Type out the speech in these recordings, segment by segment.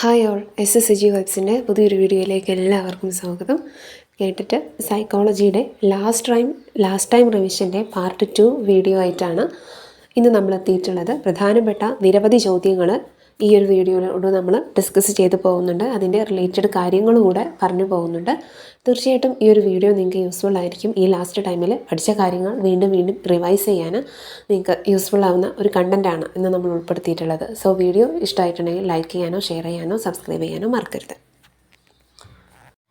Hi all, SSG വൈബ്സിൻ്റെ പുതിയൊരു വീഡിയോയിലേക്ക് എല്ലാവർക്കും സ്വാഗതം. കേട്ടിട്ട് സൈക്കോളജിയുടെ ലാസ്റ്റ് ടൈം റിവിഷൻ്റെ പാർട്ട് 2 വീഡിയോ ആയിട്ടാണ് ഇന്ന് നമ്മൾ എത്തിയിട്ടുള്ളത്. പ്രധാനപ്പെട്ട നിരവധി ചോദ്യങ്ങൾ ഈ ഒരു വീഡിയോയിലൂടെ നമ്മൾ ഡിസ്കസ് ചെയ്തു പോകുന്നുണ്ട്. അതിൻ്റെ റിലേറ്റഡ് കാര്യങ്ങളും കൂടെ പറഞ്ഞു പോകുന്നുണ്ട്. തീർച്ചയായിട്ടും ഈ ഒരു വീഡിയോ നിങ്ങൾക്ക് യൂസ്ഫുൾ ആയിരിക്കും. ഈ ലാസ്റ്റ് ടൈമിൽ പഠിച്ച കാര്യങ്ങൾ വീണ്ടും റിവൈസ് ചെയ്യാൻ നിങ്ങൾക്ക് യൂസ്ഫുൾ ആവുന്ന ഒരു കണ്ടൻറ്റാണ് ഇന്ന് നമ്മൾ ഉൾപ്പെടുത്തിയിട്ടുള്ളത്. സോ വീഡിയോ ഇഷ്ടമായിട്ടുണ്ടെങ്കിൽ ലൈക്ക് ചെയ്യാനോ ഷെയർ ചെയ്യാനോ സബ്സ്ക്രൈബ് ചെയ്യാനോ മറക്കരുത്.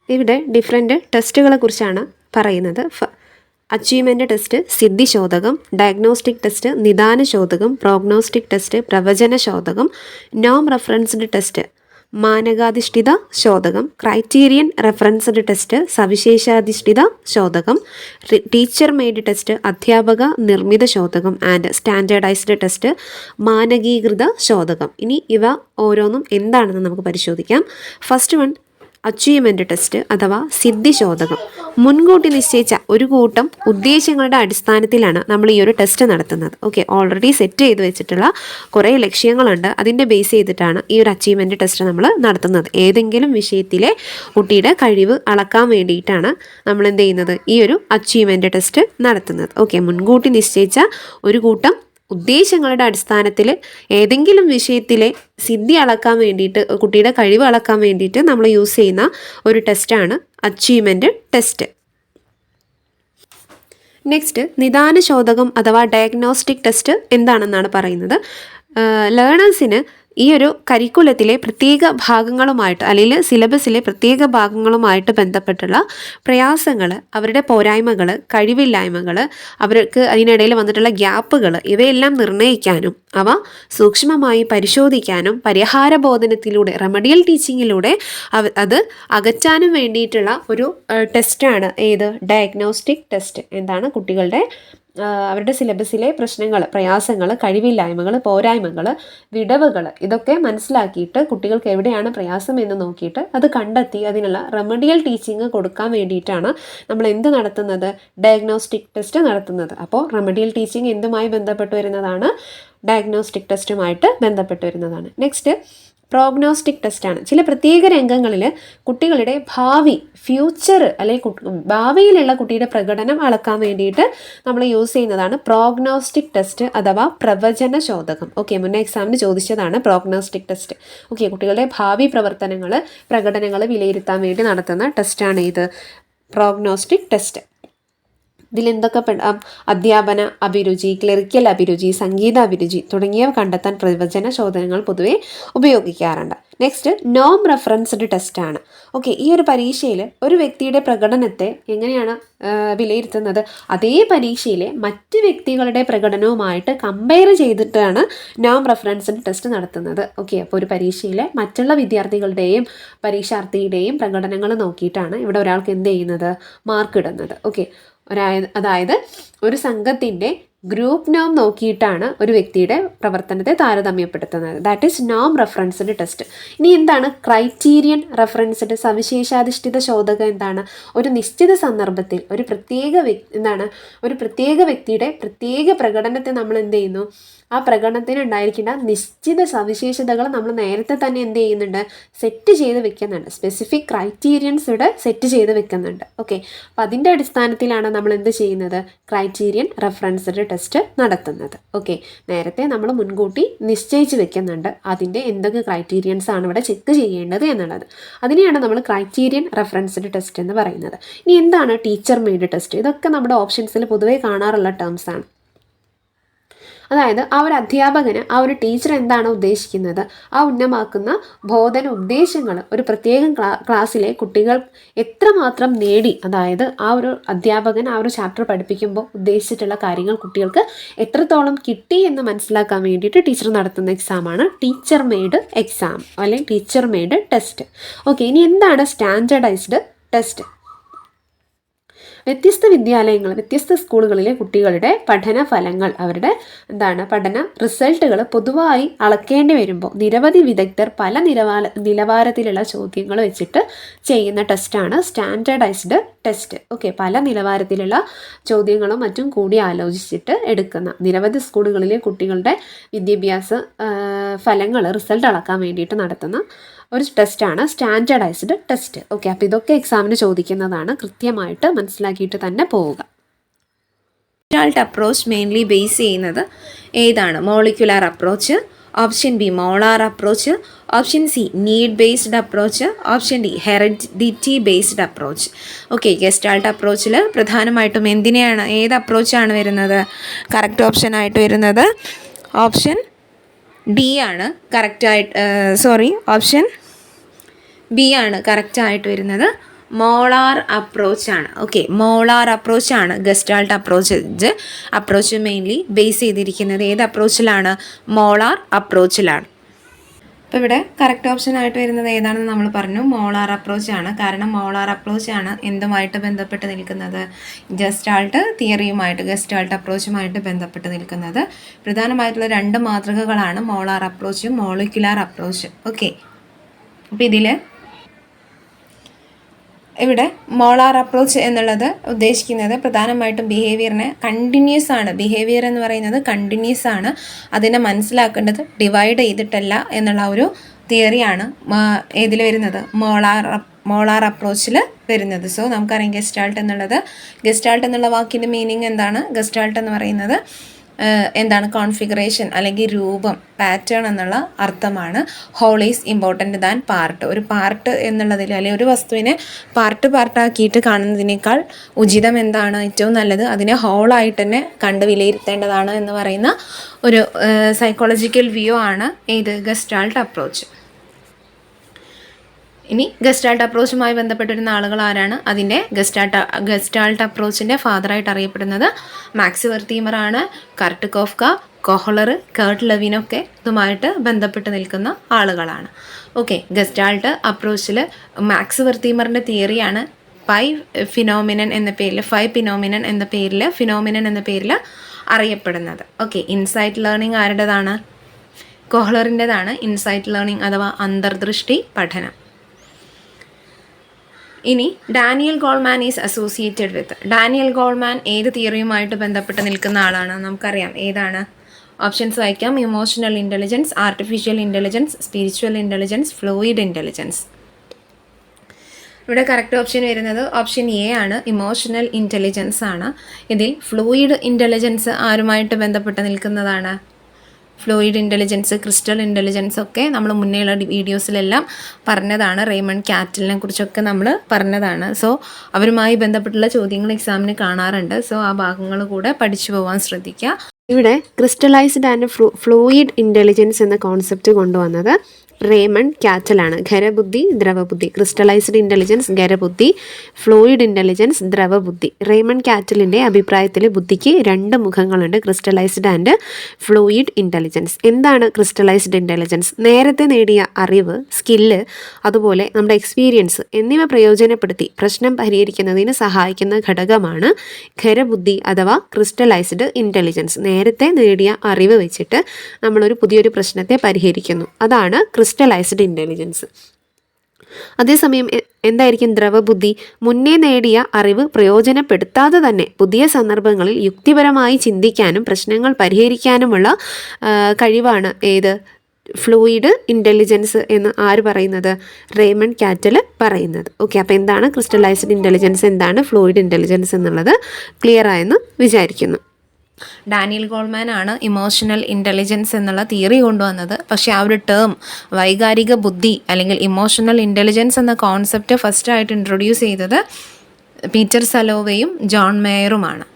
ഇവിടെ ഡിഫറെൻറ്റ് ടെസ്റ്റുകളെ കുറിച്ചാണ് പറയുന്നത്. അച്ചീവ്മെൻ്റ് ടെസ്റ്റ് സിദ്ധിശോധകം, ഡയഗ്നോസ്റ്റിക് ടെസ്റ്റ് നിദാനശോധകം, പ്രോഗ്നോസ്റ്റിക് ടെസ്റ്റ് പ്രവചനശോധകം, നോം റെഫറൻസ്ഡ് ടെസ്റ്റ് മാനകാധിഷ്ഠിത ശോധകം, ക്രൈറ്റീരിയൻ റെഫറൻസ്ഡ് ടെസ്റ്റ് സവിശേഷാധിഷ്ഠിത ശോധകം, ടീച്ചർ മെയ്ഡ് ടെസ്റ്റ് അധ്യാപക നിർമ്മിത ശോധകം ആൻഡ് സ്റ്റാൻഡേർഡൈസ്ഡ് ടെസ്റ്റ് മാനകീകൃത ശോധകം. ഇനി ഇവ ഓരോന്നും എന്താണെന്ന് നമുക്ക് പരിശോധിക്കാം. ഫസ്റ്റ് വൺ അച്ചീവ്മെൻ്റ് ടെസ്റ്റ് അഥവാ സിദ്ധിശോധകം. മുൻകൂട്ടി നിശ്ചയിച്ച ഒരു കൂട്ടം ഉദ്ദേശങ്ങളുടെ അടിസ്ഥാനത്തിലാണ് നമ്മൾ ഈ ഒരു ടെസ്റ്റ് നടത്തുന്നത്. ഓൾറെഡി സെറ്റ് ചെയ്ത് വെച്ചിട്ടുള്ള കുറേ ലക്ഷ്യങ്ങളുണ്ട്. അതിൻ്റെ ബേസ് ചെയ്തിട്ടാണ് ഈ ഒരു അച്ചീവ്മെൻ്റ് ടെസ്റ്റ് നമ്മൾ നടത്തുന്നത്. ഏതെങ്കിലും വിഷയത്തിലെ കുട്ടിയുടെ കഴിവ് അളക്കാൻ വേണ്ടിയിട്ടാണ് നമ്മൾ എന്ത് ചെയ്യുന്നത്, ഈ ഒരു അച്ചീവ്മെൻ്റ് ടെസ്റ്റ് നടത്തുന്നത്. മുൻകൂട്ടി നിശ്ചയിച്ച ഒരു കൂട്ടം ഉദ്ദേശങ്ങളുടെ അടിസ്ഥാനത്തിൽ ഏതെങ്കിലും വിഷയത്തിലെ സിദ്ധി അളക്കാൻ വേണ്ടിയിട്ട്, കുട്ടിയുടെ കഴിവ് അളക്കാൻ വേണ്ടിയിട്ട് നമ്മൾ യൂസ് ചെയ്യുന്ന ഒരു ടെസ്റ്റാണ് അച്ചീവ്മെൻ്റ് ടെസ്റ്റ്. നെക്സ്റ്റ് നിദാനശോധകം അഥവാ ഡയഗ്നോസ്റ്റിക് ടെസ്റ്റ് എന്താണെന്നാണ് പറയുന്നത്. ലേണേഴ്സിന് ഈ ഒരു കരിക്കുലത്തിലെ പ്രത്യേക ഭാഗങ്ങളുമായിട്ട് അല്ലെങ്കിൽ സിലബസിലെ പ്രത്യേക ഭാഗങ്ങളുമായിട്ട് ബന്ധപ്പെട്ടുള്ള പ്രയാസങ്ങൾ, അവരുടെ പോരായ്മകൾ, കഴിവില്ലായ്മകൾ, അവർക്ക് അതിനിടയിൽ വന്നിട്ടുള്ള ഗ്യാപ്പുകൾ ഇവയെല്ലാം നിർണ്ണയിക്കാനും അവ സൂക്ഷ്മമായി പരിശോധിക്കാനും പരിഹാരബോധനത്തിലൂടെ റെമഡിയൽ ടീച്ചിങ്ങിലൂടെ അത് അകറ്റാനും വേണ്ടിയിട്ടുള്ള ഒരു ടെസ്റ്റാണ് ഡയഗ്നോസ്റ്റിക് ടെസ്റ്റ്. എന്താണ് കുട്ടികളുടെ അവരുടെ സിലബസിലെ പ്രശ്നങ്ങൾ, പ്രയാസങ്ങൾ, കഴിവില്ലായ്മകൾ, പോരായ്മകൾ, വിടവുകൾ ഇതൊക്കെ മനസ്സിലാക്കിയിട്ട് കുട്ടികൾക്ക് എവിടെയാണ് പ്രയാസം എന്ന് നോക്കിയിട്ട് അത് കണ്ടെത്തി അതിനുള്ള റെമഡിയൽ ടീച്ചിങ് കൊടുക്കാൻ വേണ്ടിയിട്ടാണ് നമ്മൾ എന്ത് നടത്തുന്നത്, ഡയഗ്നോസ്റ്റിക് ടെസ്റ്റ് നടത്തുന്നത്. അപ്പോൾ റെമഡിയൽ ടീച്ചിങ് എന്തുമായി ബന്ധപ്പെട്ട് വരുന്നതാണ്, ഡയഗ്നോസ്റ്റിക് ടെസ്റ്റുമായിട്ട് ബന്ധപ്പെട്ട് വരുന്നതാണ്. നെക്സ്റ്റ് പ്രോഗ്നോസ്റ്റിക് ടെസ്റ്റാണ്. ചില പ്രത്യേക രംഗങ്ങളിൽ കുട്ടികളുടെ ഫ്യൂച്ചർ അല്ലെങ്കിൽ ഭാവിയിലുള്ള കുട്ടിയുടെ പ്രകടനം അളക്കാൻ വേണ്ടിയിട്ട് നമ്മൾ യൂസ് ചെയ്യുന്നതാണ് പ്രോഗ്നോസ്റ്റിക് ടെസ്റ്റ് അഥവാ പ്രവചന ശോധകം. മുന്നേ എക്സാമിന് ചോദിച്ചതാണ് പ്രോഗ്നോസ്റ്റിക് ടെസ്റ്റ്. കുട്ടികളുടെ ഭാവി പ്രകടനങ്ങൾ വിലയിരുത്താൻ വേണ്ടി നടത്തുന്ന ടെസ്റ്റാണ് ഇത് പ്രോഗ്നോസ്റ്റിക് ടെസ്റ്റ്. ഇതിലെന്തൊക്കെ അധ്യാപന അഭിരുചി, ക്ലറിക്കൽ അഭിരുചി, സംഗീത അഭിരുചി തുടങ്ങിയവ കണ്ടെത്താൻ പ്രവചന ശോധനകൾ പൊതുവെ ഉപയോഗിക്കാറുണ്ട്. നെക്സ്റ്റ് നോം റെഫറൻസ്ഡ് ടെസ്റ്റാണ്. ഈ ഒരു പരീക്ഷയിൽ ഒരു വ്യക്തിയുടെ പ്രകടനത്തെ എങ്ങനെയാണ് വിലയിരുത്തുന്നത്, അതേ പരീക്ഷയിലെ മറ്റ് വ്യക്തികളുടെ പ്രകടനവുമായിട്ട് കമ്പയർ ചെയ്തിട്ടാണ് നോം റെഫറൻസ്ഡ് ടെസ്റ്റ് നടത്തുന്നത്. അപ്പോൾ ഒരു പരീക്ഷയിലെ മറ്റുള്ള വിദ്യാർത്ഥികളുടെയും പരീക്ഷാർത്ഥിയുടെയും പ്രകടനങ്ങൾ നോക്കിയിട്ടാണ് ഇവിടെ ഒരാൾക്ക് എന്ത് ചെയ്യുന്നത്, മാർക്ക് ഇടുന്നത്. അതായത് ഒരു സംഘത്തിൻ്റെ ഗ്രൂപ്പ് നോം നോക്കിയിട്ടാണ് ഒരു വ്യക്തിയുടെ പ്രവർത്തനത്തെ താരതമ്യപ്പെടുത്തുന്നത്. ദാറ്റ് ഈസ് നോം റെഫറൻസ്ഡ് ടെസ്റ്റ്. ഇനി എന്താണ് ക്രൈറ്റീരിയൻ റെഫറൻസ്ഡ് ശോധകം? എന്താണ്, ഒരു നിശ്ചിത സന്ദർഭത്തിൽ ഒരു പ്രത്യേക വ്യക്തിയുടെ പ്രത്യേക പ്രകടനത്തെ നമ്മൾ എന്ത് ചെയ്യുന്നു, ആ പ്രകടനത്തിന് ഉണ്ടായിരിക്കേണ്ട നിശ്ചിത സവിശേഷതകൾ നമ്മൾ നേരത്തെ തന്നെ എന്ത് ചെയ്യുന്നുണ്ട്, സെറ്റ് ചെയ്ത് വെക്കുന്നുണ്ട്. സ്പെസിഫിക് ക്രൈറ്റീരിയൻസ് ഇവിടെ സെറ്റ് ചെയ്ത് വെക്കുന്നുണ്ട്. അപ്പോൾ അതിൻ്റെ അടിസ്ഥാനത്തിലാണ് നമ്മൾ എന്ത് ചെയ്യുന്നത്, ക്രൈറ്റീരിയൻ റെഫറൻസ്ഡ് ടെസ്റ്റ് നടത്തുന്നത്. നേരത്തെ നമ്മൾ മുൻകൂട്ടി നിശ്ചയിച്ച് വെക്കുന്നുണ്ട് അതിൻ്റെ എന്തൊക്കെ ക്രൈറ്റീരിയൻസ് ആണ് ഇവിടെ ചെക്ക് ചെയ്യേണ്ടത് എന്നുള്ളത്. അതിനെയാണ് നമ്മൾ ക്രൈറ്റീരിയൻ റെഫറൻസ്ഡ് ടെസ്റ്റ് എന്ന് പറയുന്നത്. ഇനി എന്താണ് ടീച്ചർ മെയ്ഡ് ടെസ്റ്റ്? ഇതൊക്കെ നമ്മുടെ ഓപ്ഷൻസിൽ പൊതുവേ കാണാറുള്ള ടേംസ് ആണ്. അതായത് ആ ഒരു അധ്യാപകന്, ആ ഒരു ടീച്ചർ എന്താണ് ഉദ്ദേശിക്കുന്നത്, ആ ഉന്നമാക്കുന്ന ബോധന ഉദ്ദേശങ്ങൾ ഒരു പ്രത്യേക ക്ലാസ്സിലെ കുട്ടികൾ എത്രമാത്രം നേടി, അതായത് ആ ഒരു അധ്യാപകൻ ആ ഒരു ചാപ്റ്റർ പഠിപ്പിക്കുമ്പോൾ ഉദ്ദേശിച്ചിട്ടുള്ള കാര്യങ്ങൾ കുട്ടികൾക്ക് എത്രത്തോളം കിട്ടി എന്ന് മനസ്സിലാക്കാൻ വേണ്ടിയിട്ട് ടീച്ചർ നടത്തുന്ന എക്സാമാണ് ടീച്ചർ മെയ്ഡ് എക്സാം അല്ലെങ്കിൽ ടീച്ചർ മെയ്ഡ് ടെസ്റ്റ്. ഇനി എന്താണ് സ്റ്റാൻഡേർഡൈസ്ഡ് ടെസ്റ്റ്? വ്യത്യസ്ത വിദ്യാലയങ്ങൾ, വ്യത്യസ്ത സ്കൂളുകളിലെ കുട്ടികളുടെ പഠന ഫലങ്ങൾ, അവരുടെ പഠന റിസൾട്ടുകൾ പൊതുവായി അളക്കേണ്ടി വരുമ്പോൾ നിരവധി വിദഗ്ധർ പല നിലവാരത്തിലുള്ള ചോദ്യങ്ങൾ വെച്ചിട്ട് ചെയ്യുന്ന ടെസ്റ്റാണ് സ്റ്റാൻഡേർഡൈസ്ഡ് ടെസ്റ്റ്. പല നിലവാരത്തിലുള്ള ചോദ്യങ്ങളും മറ്റും കൂടി ആലോചിച്ചിട്ട് എടുക്കുന്ന നിരവധി സ്കൂളുകളിലെ കുട്ടികളുടെ വിദ്യാഭ്യാസ ഫലങ്ങൾ, റിസൾട്ട് അളക്കാൻ വേണ്ടിയിട്ട് നടത്തുന്ന ഒരു ടെസ്റ്റാണ് സ്റ്റാൻഡേർഡൈസ്ഡ് ടെസ്റ്റ്. ഓക്കെ, അപ്പോൾ ഇതൊക്കെ എക്സാമിന് ചോദിക്കുന്നതാണ്, കൃത്യമായിട്ട് മനസ്സിലാക്കിയിട്ട് തന്നെ പോവുക. ഗസ്റ്റാൾട്ട് അപ്രോച്ച് മെയിൻലി ബേസ് ചെയ്യുന്നത് ഏതാണ്? Molecular approach, option B molar approach, option C need based approach, option D heredity based approach. Okay, gestalt അപ്രോച്ചിൽ പ്രധാനമായിട്ടും ഏത് അപ്രോച്ചാണ് വരുന്നത്? കറക്റ്റ് ഓപ്ഷൻ ആയിട്ട് വരുന്നത് ഓപ്ഷൻ ഡി ആണ് ഓപ്ഷൻ ബി ആണ് കറക്റ്റായിട്ട് വരുന്നത്. മോളാർ അപ്രോച്ചാണ്. ഓക്കെ, മോളാർ അപ്രോച്ചാണ് ഗസ്റ്റാൾട്ട് അപ്രോച്ച് മെയിൻലി ബേസ് ചെയ്തിരിക്കുന്നത്. ഏത് അപ്രോച്ചിലാണ്? മോളാർ അപ്രോച്ചിലാണ്. അപ്പോൾ ഇവിടെ കറക്റ്റ് ഓപ്ഷൻ ആയിട്ട് വരുന്നത് ഏതാണെന്ന് നമ്മൾ പറഞ്ഞു, മോളാർ അപ്രോച്ചാണ്. കാരണം മോളാർ അപ്രോച്ചാണ് എന്തുമായിട്ട് ബന്ധപ്പെട്ട് നിൽക്കുന്നത്? ഗസ്റ്റാൾട്ട് തിയറിയുമായിട്ട്, ഗസ്റ്റാൾട്ട് അപ്രോച്ചുമായിട്ട് ബന്ധപ്പെട്ട് നിൽക്കുന്നത്. പ്രധാനമായിട്ടുള്ള 2 മാതൃകകളാണ് മോളാർ അപ്രോച്ചും മോളിക്യുലാർ അപ്രോച്ചും. ഓക്കെ, അപ്പോൾ ഇവിടെ മോളാർ അപ്രോച്ച് എന്നുള്ളത് ഉദ്ദേശിക്കുന്നത് പ്രധാനമായിട്ടും ബിഹേവിയർ എന്ന് പറയുന്നത് കണ്ടിന്യൂസ് ആണ്. അതിനെ മനസ്സിലാക്കേണ്ടത് ഡിവൈഡ് ചെയ്തിട്ടല്ല എന്നുള്ള ഒരു തിയറിയാണ് ഏതിൽ വരുന്നത്? മോളാർ അപ്രോച്ചിൽ വരുന്നത്. സോ നമുക്കറിയാം ഗസ്റ്റാൾട്ട് എന്നുള്ള വാക്കിൻ്റെ മീനിങ് എന്താണ്? ഗസ്റ്റാൾട്ട് എന്ന് പറയുന്നത് കോൺഫിഗറേഷൻ അല്ലെങ്കിൽ രൂപം, പാറ്റേൺ എന്നുള്ള അർത്ഥമാണ്. Whole is important than part. ഒരു പാർട്ട് എന്നുള്ളതിൽ അല്ലെങ്കിൽ ഒരു വസ്തുവിനെ പാർട്ടാക്കിയിട്ട് കാണുന്നതിനേക്കാൾ ഉചിതം എന്താണ്? ഏറ്റവും നല്ലത് അതിനെ ഹോളായിട്ട് തന്നെ കണ്ട് വിലയിരുത്തേണ്ടതാണ് എന്ന് പറയുന്ന ഒരു സൈക്കോളജിക്കൽ വ്യൂ ആണ് ഏത്? Gestalt approach. ഇനി ഗസ്റ്റാൾട്ട് അപ്രോച്ചുമായി ബന്ധപ്പെട്ടിരുന്ന ആളുകൾ ആരാണ്? അതിൻ്റെ ഗസ്റ്റാൾട്ട് അപ്രോച്ചിൻ്റെ ഫാദറായിട്ട് അറിയപ്പെടുന്നത് മാക്സ് വെർത്തീമറാണ്. കർട്ട് കോഫ്ക, കൊഹ്ലർ, കേർട്ട് ലെവിനൊക്കെ ഇതുമായിട്ട് ബന്ധപ്പെട്ട് നിൽക്കുന്ന ആളുകളാണ്. ഓക്കെ, ഗസ്റ്റാൾട്ട് അപ്രോച്ചിൽ മാക്സ് വെർത്തീമറിൻ്റെ തിയറിയാണ് ഫിനോമിനൻ എന്ന പേരിൽ അറിയപ്പെടുന്നത്. ഓക്കെ, ഇൻസൈറ്റ് ലേണിംഗ് ആരുടേതാണ്? കൊഹ്ലറിൻ്റെതാണ് ഇൻസൈറ്റ് ലേണിംഗ് അഥവാ അന്തർദൃഷ്ടി പഠനം. ഇനി Daniel Goleman is associated with. Daniel Goleman ഏത് തിയറിയുമായിട്ട് ബന്ധപ്പെട്ട് നിൽക്കുന്ന ആളാണ്? നമുക്കറിയാം ഏതാണ്? ഓപ്ഷൻസ് വായിക്കാം. Emotional intelligence, artificial intelligence, spiritual intelligence, fluid intelligence. ഇവിടെ കറക്റ്റ് ഓപ്ഷൻ വരുന്നത് ഓപ്ഷൻ എ ആണ്, ഇമോഷണൽ ഇൻ്റലിജൻസ് ആണ്. ഇതിൽ ഫ്ലൂയിഡ് ഇൻ്റലിജൻസ് ആരുമായിട്ട് ബന്ധപ്പെട്ട് നിൽക്കുന്നതാണ്? ഫ്ലൂയിഡ് ഇൻ്റലിജൻസ്, ക്രിസ്റ്റൽ ഇൻ്റലിജൻസ് ഒക്കെ നമ്മൾ മുന്നേയുള്ള വീഡിയോസിലെല്ലാം പറഞ്ഞതാണ്. റെയ്മണ്ട് കാറ്റലിനെ കുറിച്ചൊക്കെ നമ്മൾ പറഞ്ഞതാണ്. സോ അവരുമായി ബന്ധപ്പെട്ടുള്ള ചോദ്യങ്ങൾ എക്സാമിന് കാണാറുണ്ട്. സോ ആ ഭാഗങ്ങൾ കൂടെ പഠിച്ചു പോകാൻ ശ്രദ്ധിക്കുക. ഇവിടെ ക്രിസ്റ്റലൈസ്ഡ് ആൻഡ് ഫ്ലൂയിഡ് ഇൻ്റലിജൻസ് എന്ന കോൺസെപ്റ്റ് കൊണ്ടുവന്നത് റേമണ്ട് കാറ്റലാണ്. ഖരബുദ്ധി, ദ്രവബുദ്ധി. ക്രിസ്റ്റലൈസ്ഡ് ഇൻ്റലിജൻസ് ഖരബുദ്ധി, ഫ്ലൂയിഡ് ഇൻ്റലിജൻസ് ദ്രവബുദ്ധി. റേമണ്ട് കാറ്റലിൻ്റെ അഭിപ്രായത്തിൽ ബുദ്ധിക്ക് 2 മുഖങ്ങളുണ്ട്, ക്രിസ്റ്റലൈസ്ഡ് ആൻഡ് ഫ്ലൂയിഡ് ഇൻ്റലിജൻസ്. എന്താണ് ക്രിസ്റ്റലൈസ്ഡ് ഇൻ്റലിജൻസ്? നേരത്തെ നേടിയ അറിവ്, സ്കില്ല്, അതുപോലെ നമ്മുടെ എക്സ്പീരിയൻസ് എന്നിവ പ്രയോജനപ്പെടുത്തി പ്രശ്നം പരിഹരിക്കുന്നതിന് സഹായിക്കുന്ന ഘടകമാണ് ഖരബുദ്ധി അഥവാ ക്രിസ്റ്റലൈസ്ഡ് ഇൻ്റലിജൻസ്. നേരത്തെ നേടിയ അറിവ് വെച്ചിട്ട് നമ്മളൊരു പുതിയൊരു പ്രശ്നത്തെ പരിഹരിക്കുന്നു. അതാണ് ക്രിസ്റ്റലൈസ്ഡ് ഇൻ്റലിജൻസ്. അതേസമയം എന്തായിരിക്കും ദ്രവബുദ്ധി? മുന്നേ നേടിയ അറിവ് പ്രയോജനപ്പെടുത്താതെ തന്നെ പുതിയ സന്ദർഭങ്ങളിൽ യുക്തിപരമായി ചിന്തിക്കാനും പ്രശ്നങ്ങൾ പരിഹരിക്കാനുമുള്ള കഴിവാണ് ഏത്? ഫ്ലൂയിഡ് ഇൻ്റലിജൻസ് എന്ന് ആര് പറയുന്നത്? റേമണ്ട് കാറ്റൽ പറയുന്നത്. ഓക്കെ, അപ്പോൾ എന്താണ് ക്രിസ്റ്റലൈസ്ഡ് ഇൻ്റലിജൻസ്, എന്താണ് ഫ്ലൂയിഡ് ഇൻ്റലിജൻസ് എന്നുള്ളത് ക്ലിയർ ആയെന്ന് വിചാരിക്കുന്നു. ഡാനിയൽ ഗോൾമാൻ ആണ് ഇമോഷണൽ ഇൻ്റലിജൻസ് എന്നുള്ള തിയറി കൊണ്ടുവന്നത്. പക്ഷേ ആ ഒരു ടേം വൈകാരിക ബുദ്ധി അല്ലെങ്കിൽ ഇമോഷണൽ ഇൻ്റലിജൻസ് എന്ന കോൺസെപ്റ്റ് ഫസ്റ്റായിട്ട് ഇൻട്രൊഡ്യൂസ് ചെയ്തത് പീറ്റർ സലോവയും ജോൺ മേയറുമാണ്.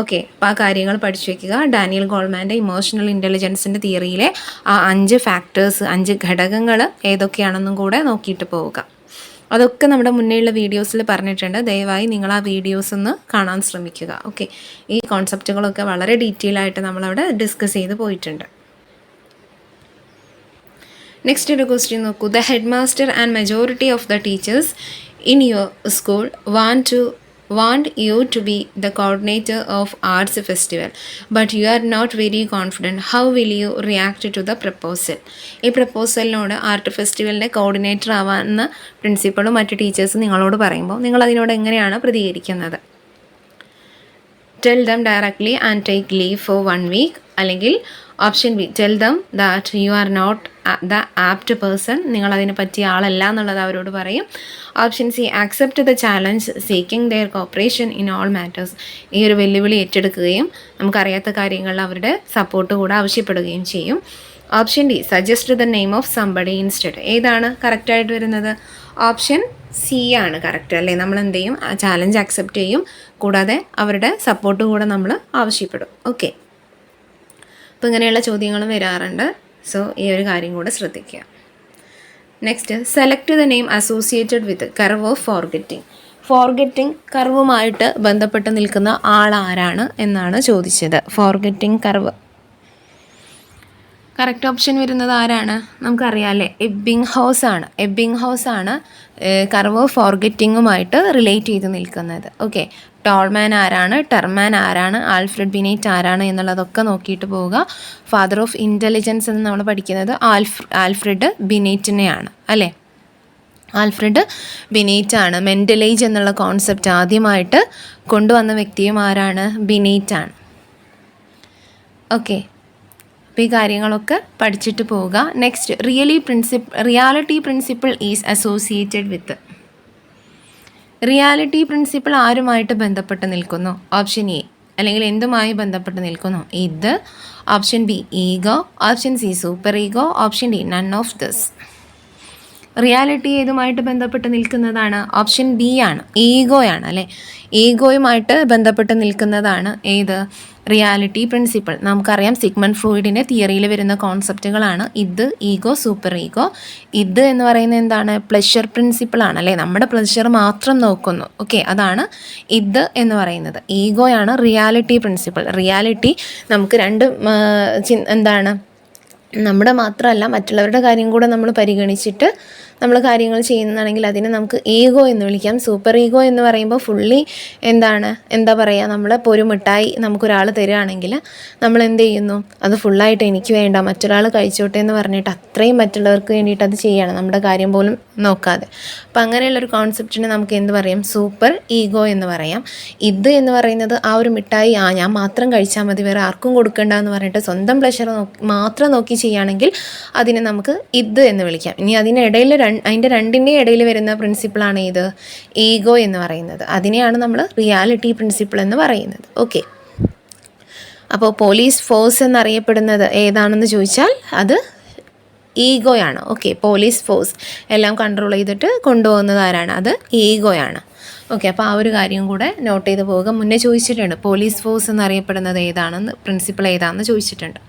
ഓക്കെ, അപ്പോൾ ആ കാര്യങ്ങൾ പഠിച്ചു വയ്ക്കുക. ഡാനിയൽ ഗോൾമാൻ്റെ ഇമോഷണൽ ഇൻ്റലിജൻസിൻ്റെ തിയറിയിലെ ആ 5 ഫാക്ടേഴ്സ്, 5 ഘടകങ്ങൾ ഏതൊക്കെയാണെന്നും കൂടെ നോക്കിയിട്ട് പോവുക. അതൊക്കെ നമ്മുടെ മുന്നേയുള്ള വീഡിയോസിൽ പറഞ്ഞിട്ടുണ്ട്. ദയവായി നിങ്ങൾ ആ വീഡിയോസ് ഒന്ന് കാണാൻ ശ്രമിക്കുക. ഓക്കെ, ഈ കോൺസെപ്റ്റുകളൊക്കെ വളരെ ഡീറ്റെയിൽ ആയിട്ട് നമ്മളവിടെ ഡിസ്കസ് ചെയ്ത് പോയിട്ടുണ്ട്. നെക്സ്റ്റ് ഒരു ക്വസ്റ്റ്യൻ നോക്കൂ. The head master and majority of the teachers in your school want you to be the coordinator of arts festival, but you are not very confident. How will you react to the proposal? ഈ പ്രപ്പോസലിനോട് art ഫെസ്റ്റിവലിൻ്റെ coordinator ആവാമെന്ന് പ്രിൻസിപ്പളും മറ്റ് ടീച്ചേഴ്സും നിങ്ങളോട് പറയുമ്പോൾ നിങ്ങൾ അതിനോട് എങ്ങനെയാണ് പ്രതികരിക്കുന്നത്? Tell them directly and take leave for 1 week. അല്ലെങ്കിൽ option B, tell them that you are not the apt person, നിങ്ങളതിനെ പറ്റിയ ആളല്ല എന്നുള്ളത് അവരോട് പറയും. Option C, accept the challenge seeking their cooperation in all matters, ഈ ഒരു വെല്ലുവിളി ഏറ്റെടുക്കുകയും നമുക്കറിയാത്ത കാര്യങ്ങളിൽ അവരുടെ സപ്പോർട്ട് കൂടെ ആവശ്യപ്പെടുകയും ചെയ്യും. Option D, suggest the name of somebody instead. ഏതാണ് കറക്റ്റായിട്ട് വരുന്നത്? ഓപ്ഷൻ സി ആണ് കറക്റ്റ് അല്ലേ. നമ്മൾ എന്ത് ചെയ്യും? ആ ചാലഞ്ച് അക്സെപ്റ്റ് ചെയ്യും, കൂടാതെ അവരുടെ സപ്പോർട്ട് കൂടെ നമ്മൾ ആവശ്യപ്പെടും. ഓക്കെ, അപ്പോൾ ഇങ്ങനെയുള്ള ചോദ്യങ്ങളും വരാറുണ്ട്. സോ ഈ ഒരു കാര്യം കൂടെ ശ്രദ്ധിക്കുക. Next, select the name associated with curve of forgetting. Forgetting കർവുമായിട്ട് ബന്ധപ്പെട്ട് നിൽക്കുന്ന ആൾ ആരാണ് എന്നാണ് ചോദിച്ചത്. ഫോർഗെറ്റിംഗ് കർവ് കറക്റ്റ് ഓപ്ഷൻ വരുന്നത് ആരാണ്? നമുക്കറിയാമല്ലേ, എബ്ബിംഗ്ഹൗസ് ആണ്. എബ്ബിംഗ്ഹൗസ് ആണ് കർവ് ഓഫ് ഫോർഗെറ്റിങ്ങുമായിട്ട് റിലേറ്റ് ചെയ്ത് നിൽക്കുന്നത്. ഓക്കെ, ടോൾമാൻ ആരാണ്, ടെർമാൻ ആരാണ്, ആൽഫ്രഡ് ബിനേറ്റ് ആരാണ് എന്നുള്ളതൊക്കെ നോക്കിയിട്ട് പോവുക. ഫാദർ ഓഫ് ഇൻ്റലിജൻസ് എന്ന് നമ്മൾ പഠിക്കുന്നത് ആൽഫ്രഡ് ബിനേറ്റിനെയാണ് അല്ലേ. ആൽഫ്രഡ് ബിനേറ്റ് ആണ്. മെൻ്റലേജ് എന്നുള്ള കോൺസെപ്റ്റ് ആദ്യമായിട്ട് കൊണ്ടുവന്ന വ്യക്തിയും ആരാണ്? ബിനേറ്റ് ആണ്. ഓക്കെ, അപ്പോൾ ഈ കാര്യങ്ങളൊക്കെ പഠിച്ചിട്ട് പോവുക. Next, reality principle is associated with. Reality principle ആരുമായിട്ട് ബന്ധപ്പെട്ട് നിൽക്കുന്നു? ഓപ്ഷൻ എ, അല്ലെങ്കിൽ എന്തുമായി ബന്ധപ്പെട്ട് നിൽക്കുന്നു? ഇത്. Option B, ego. Option C, super ego. Option D, none of this. Reality ഏതുമായിട്ട് ബന്ധപ്പെട്ട് നിൽക്കുന്നതാണ്? ഓപ്ഷൻ ബി ആണ്, ഈഗോയാണ് അല്ലേ. ഈഗോയുമായിട്ട് ബന്ധപ്പെട്ട് നിൽക്കുന്നതാണ് ഏത്? Reality principle. നമുക്കറിയാം സിഗ്മണ്ട് ഫ്രോയിഡിൻ്റെ തിയറിയിൽ വരുന്ന കോൺസെപ്റ്റുകളാണ് ഇത്, ഈഗോ, സൂപ്പർ ഈഗോ. ഇത് എന്ന് പറയുന്നത് എന്താണ്? പ്ലഷർ പ്രിൻസിപ്പിൾ ആണ് അല്ലേ. നമ്മുടെ പ്ലഷർ മാത്രം നോക്കുന്നു. ഓക്കെ, അതാണ് ഇത് എന്ന് പറയുന്നത്. ഈഗോയാണ് റിയാലിറ്റി പ്രിൻസിപ്പിൾ. റിയാലിറ്റി നമുക്ക് രണ്ട് എന്താണ്, നമ്മുടെ മാത്രമല്ല മറ്റുള്ളവരുടെ കാര്യം കൂടെ നമ്മൾ പരിഗണിച്ചിട്ട് നമ്മൾ കാര്യങ്ങൾ ചെയ്യുന്നതാണെങ്കിൽ അതിനെ നമുക്ക് ഈഗോ എന്ന് വിളിക്കാം. സൂപ്പർ ഈഗോ എന്ന് പറയുമ്പോൾ ഫുള്ളി എന്താ പറയുക, നമ്മളിപ്പോൾ ഒരു മിഠായി നമുക്കൊരാൾ തരികയാണെങ്കിൽ നമ്മൾ എന്ത് ചെയ്യുന്നു? അത് ഫുള്ളായിട്ട് എനിക്ക് വേണ്ട, മറ്റൊരാൾ കഴിച്ചോട്ടെ എന്ന് പറഞ്ഞിട്ട് അത്രയും മറ്റുള്ളവർക്ക് വേണ്ടിയിട്ട് അത് ചെയ്യണം, നമ്മുടെ കാര്യം പോലും നോക്കാതെ. അപ്പം അങ്ങനെയുള്ളൊരു കോൺസെപ്റ്റിനെ നമുക്ക് എന്ത് പറയാം? സൂപ്പർ ഈഗോ എന്ന് പറയാം. ഇത് എന്ന് പറയുന്നത് ആ ഒരു മിഠായി ഞാൻ മാത്രം കഴിച്ചാൽ മതി, വേറെ ആർക്കും കൊടുക്കണ്ട എന്ന് പറഞ്ഞിട്ട് സ്വന്തം പ്ലഷർ മാത്രം നോക്കി ചെയ്യുകയാണെങ്കിൽ അതിനെ നമുക്ക് ഇത് എന്ന് വിളിക്കാം. ഇനി അതിനിടയിൽ അതിൻ്റെ രണ്ടിൻ്റെ ഇടയിൽ വരുന്ന പ്രിൻസിപ്പിളാണ് ഇത്, ഈഗോ എന്ന് പറയുന്നത്. അതിനെയാണ് നമ്മൾ റിയാലിറ്റി പ്രിൻസിപ്പിൾ എന്ന് പറയുന്നത്. ഓക്കെ, അപ്പോൾ പോലീസ് ഫോഴ്സ് എന്നറിയപ്പെടുന്നത് ഏതാണെന്ന് ചോദിച്ചാൽ അത് ഈഗോയാണ്. ഓക്കെ, പോലീസ് ഫോഴ്സ് എല്ലാം കൺട്രോൾ ചെയ്തിട്ട് കൊണ്ടുപോകുന്നത് ആരാണ്? അത് ഈഗോയാണ്. ഓക്കെ, അപ്പോൾ ആ ഒരു കാര്യം കൂടെ നോട്ട് ചെയ്ത് പോവുക. മുന്നേ ചോദിച്ചിട്ടുണ്ട് പോലീസ് ഫോഴ്സ് എന്നറിയപ്പെടുന്നത് ഏതാണെന്ന്, പ്രിൻസിപ്പിൾ ഏതാണെന്ന് ചോദിച്ചിട്ടുണ്ട്.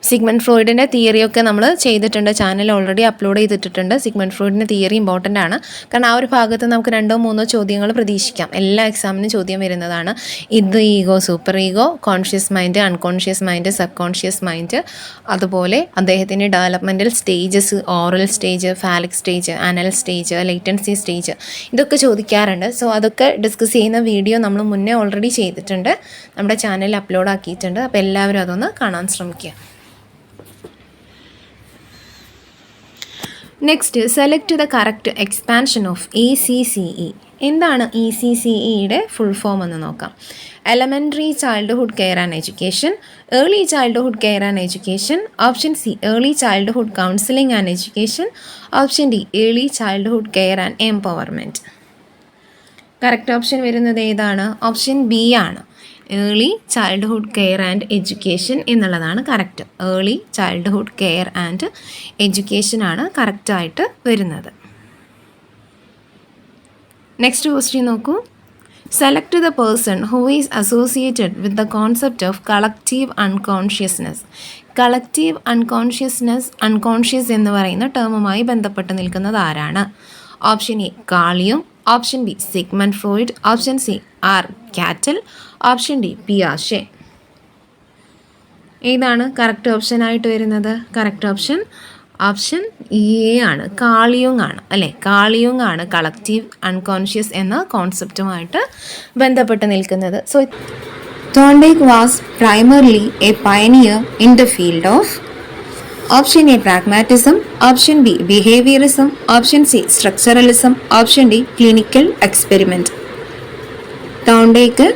സിഗ്മണ്ട് ഫ്രോയിഡിൻ്റെ തിയറിയൊക്കെ നമ്മൾ ചെയ്തിട്ടുണ്ട്, ചാനൽ ഓൾറെഡി അപ്ലോഡ് ചെയ്തിട്ടുണ്ട്. സിഗ്മണ്ട് ഫ്രോയിഡിൻ്റെ തിയറി ഇമ്പോർട്ടൻ്റ് ആണ്, കാരണം ആ ഒരു ഭാഗത്ത് നമുക്ക് 2-3 ചോദ്യങ്ങൾ പ്രതീക്ഷിക്കാം. എല്ലാ എക്സാമിനും ചോദ്യം വരുന്നതാണ്. ഇത്, ego, super ego, conscious mind, unconscious mind, sub conscious mind, അതുപോലെ അദ്ദേഹത്തിൻ്റെ developmental stages, oral stage, phallic stage, anal stage, latency stage, ഇതൊക്കെ ചോദിക്കാറുണ്ട്. സോ അതൊക്കെ ഡിസ്കസ് ചെയ്യുന്ന വീഡിയോ നമ്മൾ മുന്നേ ഓൾറെഡി ചെയ്തിട്ടുണ്ട്, നമ്മുടെ ചാനലിൽ അപ്ലോഡ് ആക്കിയിട്ടുണ്ട്. അപ്പോൾ എല്ലാവരും അതൊന്ന് കാണാൻ ശ്രമിക്കുക. Next, select the correct expansion of ECCE. എന്താണ് ECCEയുടെ ഫുൾ ഫോം എന്ന് നോക്കാം. Elementary childhood care and education, early childhood care and education. Option C, early childhood counselling and education. Option D, early childhood care and empowerment. Correct option വരുന്നത് ഏതാണ്? Option B ആണ്, early childhood care and education എന്നുള്ളതാണ് correct. Early childhood care and education ആണ് കറക്റ്റായിട്ട് വരുന്നത്. Next question നോക്കൂ. Select the person who is associated with the concept of collective unconsciousness. Collective unconscious എന്ന് പറയുന്ന ടേമുമായി ബന്ധപ്പെട്ട് നിൽക്കുന്നത് ആരാണ്? ഓപ്ഷൻ എ, കാളിയും. Option B, Sigmund Freud. Option C, R Cattell. Option D, പിയാഷെ. ഏതാണ് കറക്റ്റ് ഓപ്ഷനായിട്ട് വരുന്നത്? കറക്റ്റ് ഓപ്ഷൻ എ ആണ്, കാളിയുങ് ആണ് അല്ലേ. കാളിയുങ് ആണ് കളക്റ്റീവ് അൺകോൺഷ്യസ് എന്ന കോൺസെപ്റ്റുമായിട്ട് ബന്ധപ്പെട്ട് നിൽക്കുന്നത്. So Thorndike was primarily a pioneer in the field of. Option A, pragmatism. Option B, behaviourism. Option C, structuralism. Option D, clinical experiment. Thorndike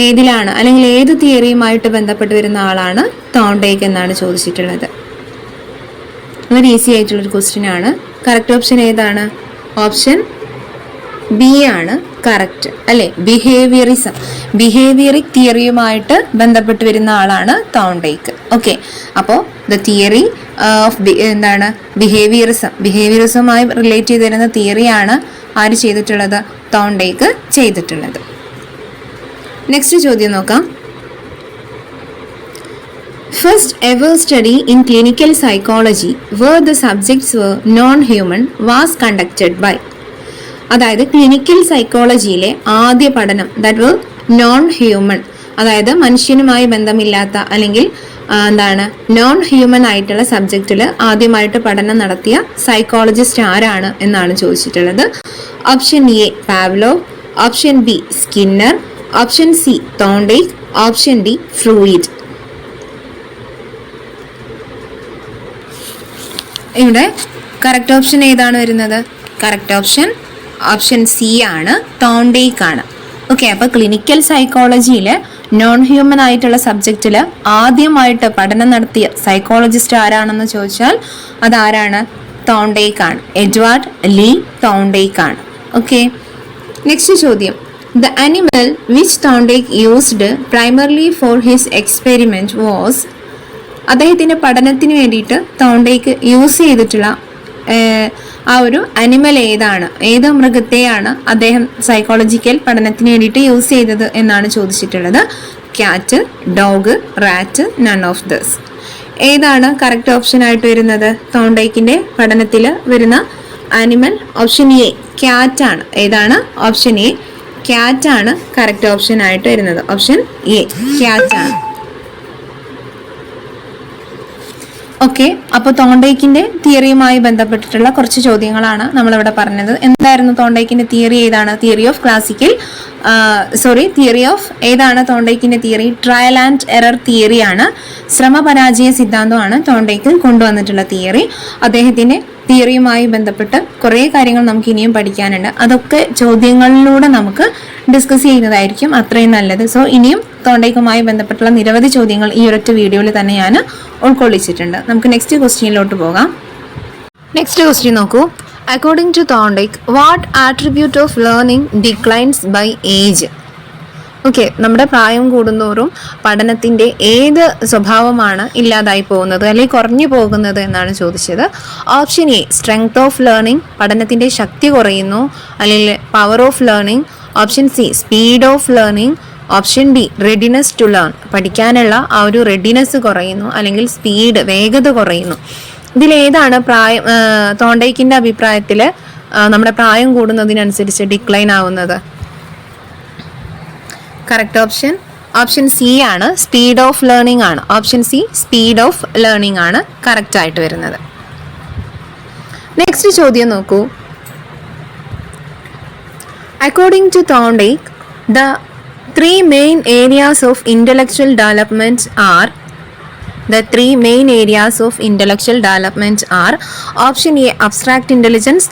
ഏതിലാണ് അല്ലെങ്കിൽ ഏത് തിയറിയുമായിട്ട് ബന്ധപ്പെട്ട് വരുന്ന ആളാണ് തോണ്ടേക്ക് എന്നാണ് ചോദിച്ചിട്ടുള്ളത്. വളരെ ഈസി ആയിട്ടുള്ളൊരു ക്വസ്റ്റ്യൻ ആണ്. കറക്റ്റ് ഓപ്ഷൻ ഏതാണ്? ഓപ്ഷൻ ബി ആണ് കറക്റ്റ് അല്ലേ. ബിഹേവിയറിക് തിയറിയുമായിട്ട് ബന്ധപ്പെട്ട് വരുന്ന ആളാണ് തോണ്ടേക്ക്. ഓക്കെ, അപ്പോൾ ദ തിയറി ഓഫ് എന്താണ് ബിഹേവിയറിസവുമായി റിലേറ്റ് ചെയ്ത് വരുന്ന തിയറിയാണ് ആര് ചെയ്തിട്ടുള്ളത്? തോണ്ടേക്ക് ചെയ്തിട്ടുള്ളത്. നെക്സ്റ്റ് ചോദ്യം നോക്കാം. First ever study in clinical psychology where the subjects were non-human was conducted by. അതായത് ക്ലിനിക്കൽ സൈക്കോളജിയിലെ ആദ്യ പഠനം ദാറ്റ് were non-human, അതായത് മനുഷ്യനുമായി ബന്ധമില്ലാത്ത അല്ലെങ്കിൽ നോൺ ഹ്യൂമൻ ആയിട്ടുള്ള സബ്ജക്റ്റിൽ ആദ്യമായിട്ട് പഠനം നടത്തിയ സൈക്കോളജിസ്റ്റ് ആരാണ് എന്നാണ് ചോദിച്ചിട്ടുള്ളത്. Option A Pavlov, option B Skinner, option C Thorndike, option D fluid. ഇവിടെ കറക്റ്റ് ഓപ്ഷൻ ഏതാണ് വരുന്നത്? കറക്റ്റ് ഓപ്ഷൻ സി ആണ്, തോണ്ടേക്ക് ആണ്. ഓക്കെ, അപ്പോൾ ക്ലിനിക്കൽ സൈക്കോളജിയിൽ നോൺ ഹ്യൂമൻ ആയിട്ടുള്ള സബ്ജക്റ്റിൽ ആദ്യമായിട്ട് പഠനം നടത്തിയ സൈക്കോളജിസ്റ്റ് ആരാണെന്ന് ചോദിച്ചാൽ അതാരാണ്? തോണ്ടേക്ക് ആണ്. എഡ്വാർഡ് ലീ തോണ്ടേക്ക് ആണ്. ഓക്കെ, നെക്സ്റ്റ് ചോദ്യം. The animal which Thorndike used primarily for his experiment was. അദ്ദേഹത്തിൻ്റെ പഠനത്തിന് വേണ്ടിയിട്ട് തോണ്ടേക്ക് യൂസ് ചെയ്തിട്ടുള്ള ആ ഒരു അനിമൽ ഏതാണ്? ഏത് മൃഗത്തെയാണ് അദ്ദേഹം സൈക്കോളജിക്കൽ പഠനത്തിന് വേണ്ടിയിട്ട് യൂസ് ചെയ്തത് എന്നാണ് ചോദിച്ചിട്ടുള്ളത്. Cat, dog, rat, none of this. ഏതാണ് കറക്റ്റ് ഓപ്ഷൻ ആയിട്ട് വരുന്നത്? തോണ്ടേക്കിൻ്റെ പഠനത്തിൽ വരുന്ന അനിമൽ ഓപ്ഷൻ എ ക്യാറ്റ് ആണ്. ഏതാണ്? ഓപ്ഷൻ എ ക്യാറ്റ് ആണ് കറക്റ്റ് ഓപ്ഷൻ ആയിട്ട് വരുന്നത്. ഓപ്ഷൻ എ ക്യാറ്റ് ആണ്. ഓക്കെ, അപ്പോൾ തോണ്ടേക്കിൻ്റെ തിയറിയുമായി ബന്ധപ്പെട്ടിട്ടുള്ള കുറച്ച് ചോദ്യങ്ങളാണ് നമ്മളിവിടെ പറഞ്ഞത്. എന്തായിരുന്നു തോണ്ടേക്കിൻ്റെ തിയറി? ഏതാണ്? തിയറി ഓഫ് ഏതാണ് തോണ്ടേക്കിൻ്റെ തിയറി? ട്രയൽ ആൻഡ് എറർ തിയറിയാണ്. ശ്രമപരാജയ സിദ്ധാന്തമാണ് തോണ്ടേക്ക് കൊണ്ടുവന്നിട്ടുള്ള തിയറി. അദ്ദേഹത്തിൻ്റെ തിയറിയുമായി ബന്ധപ്പെട്ട് കുറേ കാര്യങ്ങൾ നമുക്ക് ഇനിയും പഠിക്കാനുണ്ട്. അതൊക്കെ ചോദ്യങ്ങളിലൂടെ നമുക്ക് ഡിസ്കസ് ചെയ്യുന്നതായിരിക്കും അത്രയും നല്ലത്. സോ ഇനിയും തോണ്ടേക്കുമായി ബന്ധപ്പെട്ടുള്ള നിരവധി ചോദ്യങ്ങൾ ഈ ഒരൊറ്റ വീഡിയോയിൽ തന്നെ ഞാൻ ഉൾക്കൊള്ളിച്ചിട്ടുണ്ട്. നമുക്ക് നെക്സ്റ്റ് ക്വസ്റ്റ്യനിലോട്ട് പോകാം. നെക്സ്റ്റ് ക്വസ്റ്റ്യൻ നോക്കൂ. According to Thorndike what attribute of learning declines by age. Okay, നമ്മുടെ പ്രായം കൂടുന്തോറും പഠനത്തിൻ്റെ ഏത് സ്വഭാവമാണ് ഇല്ലാതായി പോകുന്നത് അല്ലെങ്കിൽ കുറഞ്ഞു പോകുന്നത് എന്നാണ് ചോദിച്ചത്. Option A strength of learning, പഠനത്തിൻ്റെ ശക്തി കുറയുന്നു അല്ലെങ്കിൽ power of learning. Option C speed of learning. Option B readiness to learn, പഠിക്കാനുള്ള ആ ഒരു റെഡിനെസ് കുറയുന്നു അല്ലെങ്കിൽ വേഗത കുറയുന്നു. ഇതിലേതാണ് തോണ്ടേക്കിൻ്റെ അഭിപ്രായത്തിൽ നമ്മുടെ പ്രായം കൂടുന്നതിനനുസരിച്ച് ഡിക്ലൈൻ ആവുന്നത്? കറക്റ്റ് ഓപ്ഷൻ സി ആണ്, സ്പീഡ് ഓഫ് ലേണിംഗ് ആണ്. Option C speed of learning ആണ് കറക്റ്റ് ആയിട്ട് വരുന്നത്. നെക്സ്റ്റ് ചോദ്യം നോക്കൂ. According to Thorndike the three main areas of intellectual development are. The three main areas of intellectual development are option A abstract intelligence,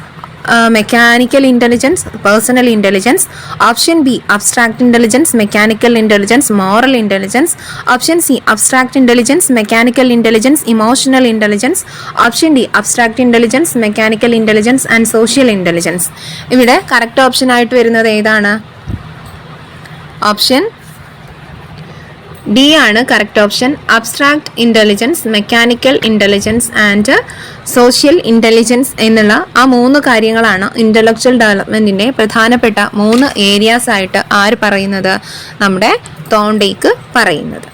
mechanical intelligence, personal intelligence. Option B abstract intelligence, mechanical intelligence, moral intelligence. Option C abstract intelligence, mechanical intelligence, emotional intelligence. Option D abstract intelligence, mechanical intelligence and social intelligence. ഇവിടെ correct option ആയിട്ട് വരുന്നത് ഏതാണ്? Option D ആണ് correct option. Abstract intelligence, mechanical intelligence and social intelligence എന്നുള്ള ആ 3 കാര്യങ്ങളാണ് intellectual ഡെവലപ്മെൻറ്റിൻ്റെ പ്രധാനപ്പെട്ട 3 areas ആയിട്ട് ആര് പറയുന്നത്? നമ്മുടെ തോണ്ടേക്ക് പറയുന്നത്.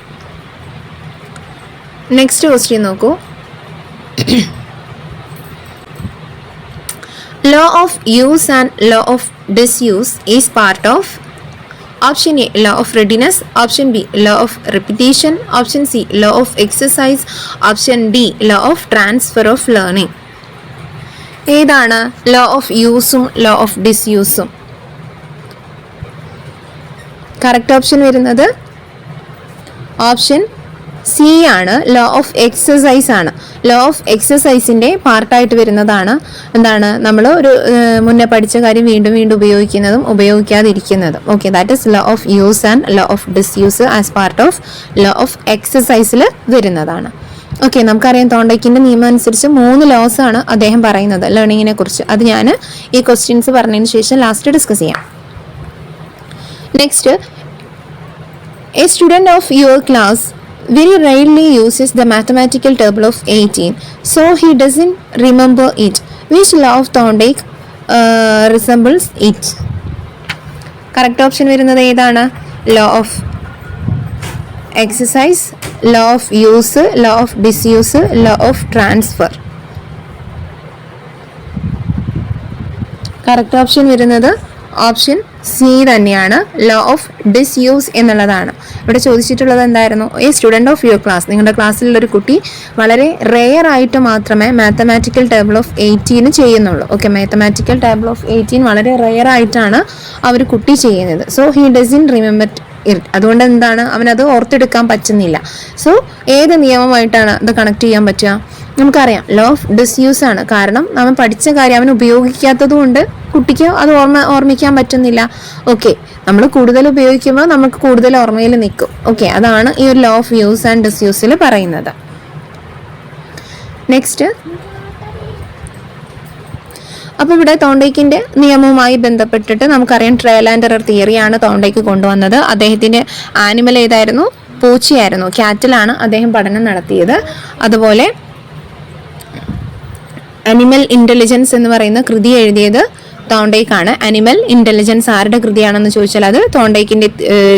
നെക്സ്റ്റ് ക്വസ്റ്റ്യൻ നോക്കൂ. Law of use and law of disuse is part of. Option A law of readiness. Option B law of repetition. Option C law of exercise. Option D law of transfer of learning. ഏതാണ് law of യൂസും law of ഡിസ്യൂസും? Correct option വരുന്നത് option C ആണ് law of exercise ആണ്. Law of എക്സസൈസിൻ്റെ പാർട്ടായിട്ട് വരുന്നതാണ് എന്താണ്, നമ്മൾ ഒരു മുന്നേ പഠിച്ച കാര്യം വീണ്ടും വീണ്ടും ഉപയോഗിക്കുന്നതും ഉപയോഗിക്കാതിരിക്കുന്നതും. Okay, that is law of use and law of disuse as part of law of എക്സസൈസിൽ വരുന്നതാണ്. ഓക്കെ, നമുക്കറിയാം തോണ്ടയ്ക്കിൻ്റെ നിയമം അനുസരിച്ച് 3 ലോസ് ആണ് അദ്ദേഹം പറയുന്നത് ലേണിങ്ങിനെ കുറിച്ച്. അത് ഞാൻ ഈ ക്വസ്റ്റ്യൻസ് പറഞ്ഞതിന് ശേഷം ലാസ്റ്റ് ഡിസ്കസ് ചെയ്യാം. Next, A student of your class very rarely uses the mathematical table of 18, so he doesn't remember it. Which law of Thorndike resembles it? Correct option വരുന്നത് ഏതാണ്? Law of exercise, law of use, law of disuse, law of transfer. Correct option വരുന്നത് option C തന്നെയാണ്, law of disuse എന്നുള്ളതാണ്. ഇവിടെ ചോദിച്ചിട്ടുള്ളത് എന്തായിരുന്നു? A student of your class, നിങ്ങളുടെ ക്ലാസ്സിലുള്ളൊരു കുട്ടി വളരെ റെയർ ആയിട്ട് മാത്രമേ മാത്തമാറ്റിക്കൽ ടേബിൾ ഓഫ് 18 ചെയ്യുന്നുള്ളൂ. ഓക്കെ, മാത്തമാറ്റിക്കൽ ടേബിൾ ഓഫ് 18 വളരെ റെയർ ആയിട്ടാണ് ആ ഒരു കുട്ടി ചെയ്യുന്നത്. So he doesn't remember it. അതുകൊണ്ട് എന്താണ്, അവനത് ഓർത്തെടുക്കാൻ പറ്റുന്നില്ല. സോ ഏത് നിയമമായിട്ടാണ് അത് കണക്ട് ചെയ്യാൻ പറ്റുക? നമുക്കറിയാം ലോ ഓഫ് ഡിസ്യൂസ് ആണ്. കാരണം അവൻ പഠിച്ച കാര്യം അവൻ ഉപയോഗിക്കാത്തത് കൊണ്ട് കുട്ടിക്ക് അത് ഓർമ്മിക്കാൻ പറ്റുന്നില്ല. ഓക്കെ, നമ്മൾ കൂടുതൽ ഉപയോഗിക്കുമ്പോൾ നമുക്ക് കൂടുതൽ ഓർമ്മയിൽ നിൽക്കും. ഓക്കെ, അതാണ് ഈ ഒരു ലോ ഓഫ് യൂസ് ആൻഡ് ഡിസ്യൂസിൽ പറയുന്നത്. നെക്സ്റ്റ്, അപ്പോൾ ഇവിടെ തോണ്ടയ്ക്കിൻ്റെ നിയമവുമായി ബന്ധപ്പെട്ടിട്ട് നമുക്കറിയാം ട്രയൽ ആൻഡ് എറർ തിയറിയാണ് തോണ്ടയ്ക്ക് കൊണ്ടുവന്നത്. അദ്ദേഹത്തിൻ്റെ ആനിമൽ ഏതായിരുന്നു? പൂച്ചയായിരുന്നു, ക്യാറ്റിലാണ് അദ്ദേഹം പഠനം നടത്തിയത്. അതുപോലെ അനിമൽ ഇൻ്റലിജൻസ് എന്ന് പറയുന്ന കൃതി എഴുതിയത് തോണ്ടയ്ക്കാണ്. അനിമൽ ഇൻ്റലിജൻസ് ആരുടെ കൃതിയാണെന്ന് ചോദിച്ചാൽ അത് തോണ്ടയ്ക്കിൻ്റെ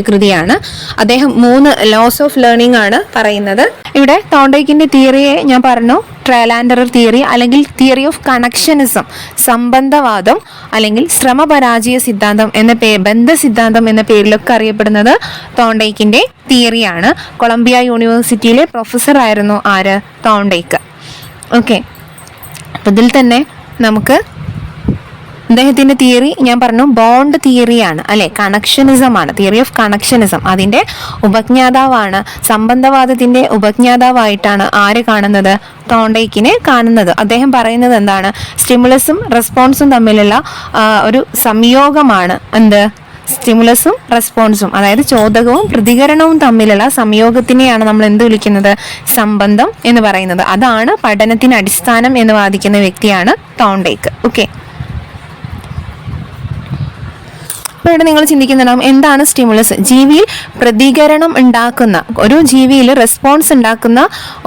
കൃതിയാണ്. അദ്ദേഹം 3 ലോസ് ഓഫ് ലേണിംഗ് ആണ് പറയുന്നത്. ഇവിടെ തോണ്ടയ്ക്കിൻ്റെ തിയറിയെ ഞാൻ പറഞ്ഞു ട്രയൽ ആൻഡ് എറർ തിയറി, അല്ലെങ്കിൽ തിയറി ഓഫ് കണക്ഷനിസം, സംബന്ധവാദം, അല്ലെങ്കിൽ ശ്രമപരാജയ സിദ്ധാന്തം എന്ന ബന്ധ സിദ്ധാന്തം എന്ന പേരിലൊക്കെ അറിയപ്പെടുന്നത് തോണ്ടയ്ക്കിൻ്റെ തിയറിയാണ്. കൊളംബിയ യൂണിവേഴ്സിറ്റിയിലെ പ്രൊഫസർ ആയിരുന്നു ആര്? തോണ്ടയ്ക്ക്. ഓക്കെ, അപ്പം ഇതിൽ തന്നെ നമുക്ക് അദ്ദേഹത്തിൻ്റെ തിയറി ഞാൻ പറഞ്ഞു ബോണ്ട് തിയറിയാണ് അല്ലെ, കണക്ഷനിസം ആണ്, തിയറി ഓഫ് കണക്ഷനിസം. അതിൻ്റെ ഉപജ്ഞാതാവാണ്, സംബന്ധവാദത്തിൻ്റെ ഉപജ്ഞാതാവായിട്ടാണ് ആര് കാണുന്നത്? തോണ്ടയ്ക്കിനെ കാണുന്നത്. അദ്ദേഹം പറയുന്നത് എന്താണ്? സ്റ്റിമുലസും റെസ്പോൺസും തമ്മിലുള്ള ഒരു സംയോഗമാണ് എന്ത്? സ്റ്റിമുലസും റെസ്പോൺസും, അതായത് ചോദകവും പ്രതികരണവും തമ്മിലുള്ള സംയോഗത്തിനെയാണ് നമ്മൾ എന്ത് വിളിക്കുന്നത്? സംബന്ധം എന്ന് പറയുന്നത്. അതാണ് പഠനത്തിന് അടിസ്ഥാനം എന്ന് വാദിക്കുന്ന വ്യക്തിയാണ് തോണ്ടയ്ക്ക്. ഓക്കെ, അപ്പോൾ ഇവിടെ നിങ്ങൾ ചിന്തിക്കുന്നുണ്ടാവും എന്താണ് സ്റ്റിമുലസ്? ജീവിയിൽ പ്രതികരണം ഉണ്ടാക്കുന്ന, ഒരു ജീവിയിൽ റെസ്പോൺസ് ഉണ്ടാക്കുന്ന